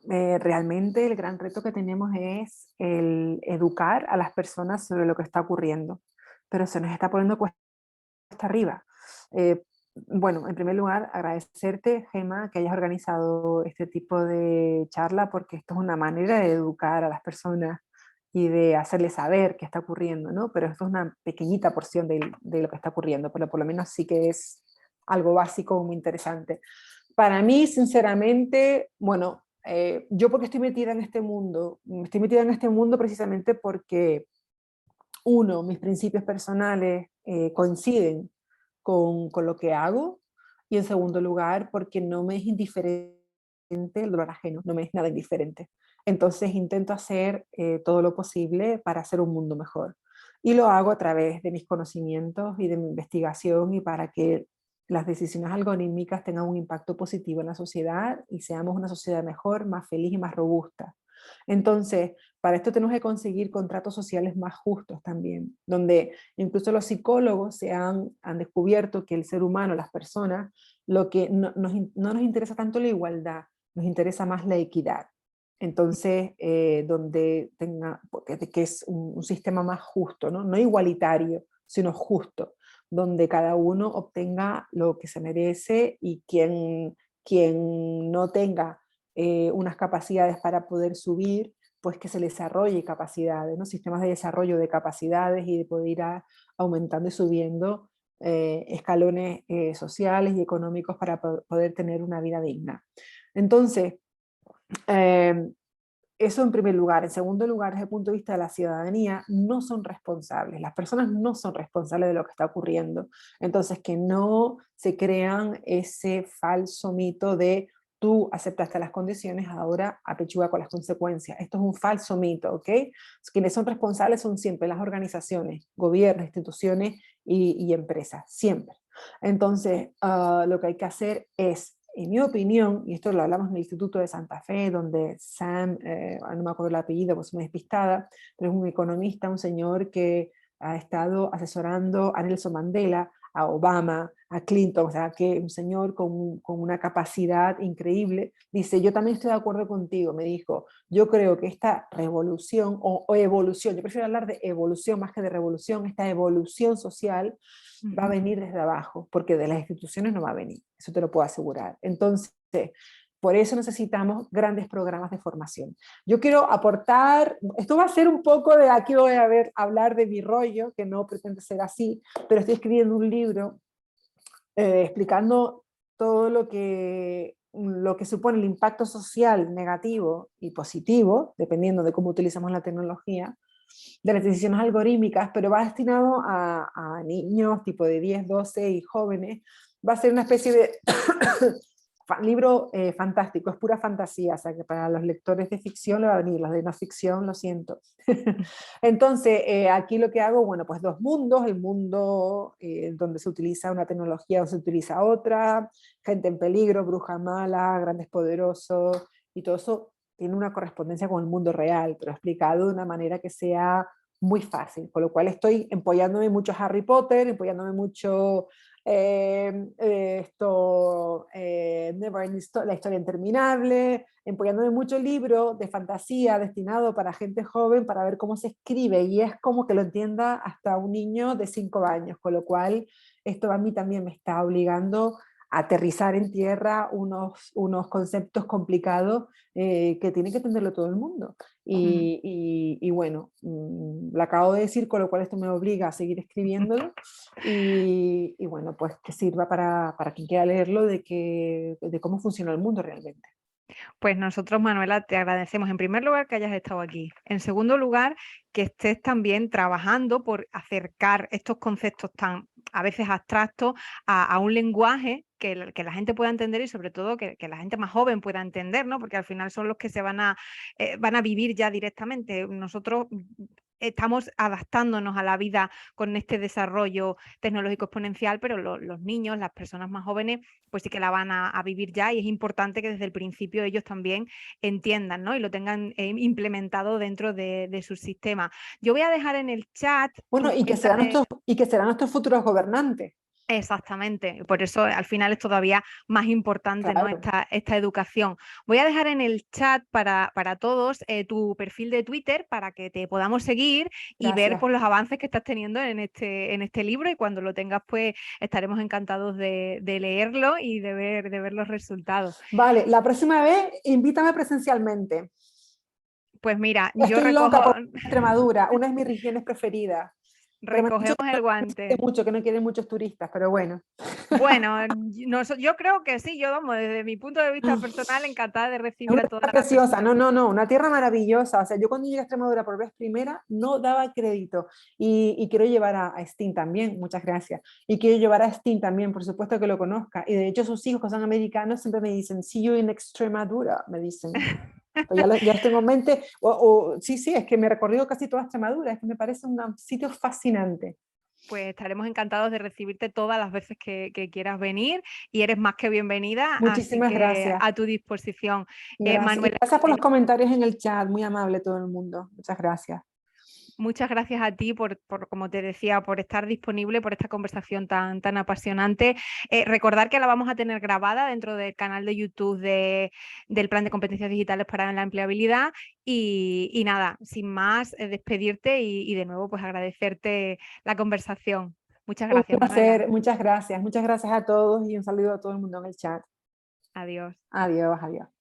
realmente el gran reto que tenemos es el educar a las personas sobre lo que está ocurriendo. Pero se nos está poniendo cuesta arriba. Eh, bueno, en primer lugar, agradecerte, Gemma, que hayas organizado este tipo de charla, porque esto es una manera de educar a las personas y de hacerles saber qué está ocurriendo, ¿no? Pero esto es una pequeñita porción de lo que está ocurriendo, pero por lo menos sí que es algo básico muy interesante. Para mí, sinceramente, bueno, yo porque estoy metida en este mundo, estoy metida en este mundo precisamente porque uno, mis principios personales coinciden con lo que hago, y en segundo lugar, porque no me es indiferente el dolor ajeno, no me es nada indiferente. Entonces intento hacer todo lo posible para hacer un mundo mejor. Y lo hago a través de mis conocimientos y de mi investigación, y para que las decisiones algorítmicas tengan un impacto positivo en la sociedad y seamos una sociedad mejor, más feliz y más robusta. Entonces, para esto tenemos que conseguir contratos sociales más justos también, donde incluso los psicólogos han descubierto que el ser humano, las personas, lo que no nos interesa tanto la igualdad, nos interesa más la equidad. Entonces, donde tenga, que es un sistema más justo, ¿no? No igualitario, sino justo, donde cada uno obtenga lo que se merece, y quien no tenga unas capacidades para poder subir, pues que se les desarrolle capacidades, ¿no? Sistemas de desarrollo de capacidades, y de poder ir aumentando y subiendo escalones sociales y económicos para poder tener una vida digna. Entonces, eh, eso en primer lugar. En segundo lugar, desde el punto de vista de la ciudadanía, no son responsables. Las personas no son responsables de lo que está ocurriendo. Entonces, que no se crean ese falso mito de tú aceptaste las condiciones, ahora apechuga con las consecuencias. Esto es un falso mito, ¿ok? Quienes son responsables son siempre las organizaciones, gobiernos, instituciones y empresas, siempre. Entonces, lo que hay que hacer es, en mi opinión, y esto lo hablamos en el Instituto de Santa Fe, donde Sam, no me acuerdo el apellido, pues me despistada, pero es un economista, un señor que ha estado asesorando a Nelson Mandela, a Obama, a Clinton, o sea, que un señor con una capacidad increíble. Dice, yo también estoy de acuerdo contigo, me dijo, yo creo que esta revolución o evolución, yo prefiero hablar de evolución más que de revolución, esta evolución social va a venir desde abajo, porque de las instituciones no va a venir, eso te lo puedo asegurar. Entonces, por eso necesitamos grandes programas de formación. Yo quiero aportar, esto va a ser un poco de, aquí voy a hablar de mi rollo, que no pretende ser así, pero estoy escribiendo un libro explicando todo lo que supone el impacto social negativo y positivo, dependiendo de cómo utilizamos la tecnología, de las decisiones algorítmicas, pero va destinado a niños tipo de 10, 12 y jóvenes. Va a ser una especie de libro fantástico, es pura fantasía, o sea que para los lectores de ficción le va a venir, los de no ficción, lo siento. Entonces, aquí lo que hago, bueno, pues dos mundos, el mundo donde se utiliza una tecnología o se utiliza otra, gente en peligro, bruja mala, grandes poderosos, y todo eso tiene una correspondencia con el mundo real, pero explicado de una manera que sea muy fácil, con lo cual estoy empollándome mucho a Harry Potter, empollándome mucho la historia interminable, empollándome mucho el libro de fantasía destinado para gente joven, para ver cómo se escribe, y es como que lo entienda hasta un niño de 5 años, con lo cual esto a mí también me está obligando a aterrizar en tierra unos conceptos complicados que tiene que entenderlo todo el mundo. Y bueno, lo acabo de decir, con lo cual esto me obliga a seguir escribiéndolo, y bueno, pues que sirva para quien quiera leerlo de cómo funciona el mundo realmente. Pues nosotros, Manuela, te agradecemos en primer lugar que hayas estado aquí. En segundo lugar, que estés también trabajando por acercar estos conceptos tan a veces abstractos a un lenguaje que la gente pueda entender, y sobre todo que la gente más joven pueda entender, ¿no? Porque al final son los que se van a vivir ya directamente. Nosotros estamos adaptándonos a la vida con este desarrollo tecnológico exponencial, pero los niños, las personas más jóvenes, pues sí que la van a vivir ya, y es importante que desde el principio ellos también entiendan, ¿no? Y lo tengan implementado dentro de su sistema. Yo voy a dejar en el chat Bueno, tu cuenta de... y que serán nuestros futuros gobernantes. Exactamente, por eso al final es todavía más importante, ¿no? Claro, Esta educación. Voy a dejar en el chat para todos tu perfil de Twitter para que te podamos seguir y ver gracias. pues, los avances que estás teniendo en este libro, y cuando lo tengas pues estaremos encantados de leerlo y de ver los resultados. Vale, la próxima vez invítame presencialmente. Pues mira, yo Estoy loca recojo, por Extremadura, una de mis regiones preferidas. Pero me han dicho recogemos el que guante. mucho, que no quieren muchos turistas, pero bueno. Bueno, yo creo que sí, yo vamos, desde mi punto de vista personal, encantada de Es recibir una a tierra todas las preciosa, personas. no, no, no, una tierra maravillosa. O sea, yo cuando llegué a Extremadura por vez primera no daba crédito. Y quiero llevar a Steen también, muchas gracias. Y quiero llevar a Steen también, por supuesto que lo conozca. Y de hecho sus hijos, que son americanos, siempre me dicen, see you in Extremadura, me dicen. Pues ya, ya los tengo en mente. Sí, sí, es que me he recorrido casi toda Extremadura, es que me parece un sitio fascinante. Pues estaremos encantados de recibirte todas las veces que quieras venir, y eres más que bienvenida, así Muchísimas que gracias. a tu disposición. Gracias. Y Manuela, gracias por los comentarios en el chat, muy amable todo el mundo. Muchas gracias. muchas gracias a ti como te decía, por estar disponible, por esta conversación tan apasionante. Recordar que la vamos a tener grabada dentro del canal de YouTube del Plan de Competencias Digitales para la Empleabilidad, y nada, sin más, despedirte y de nuevo pues agradecerte la conversación. Muchas Un gracias, Manuela. placer, muchas gracias. Muchas gracias a todos y un saludo a todo el mundo en el chat. Adiós. Adiós, adiós.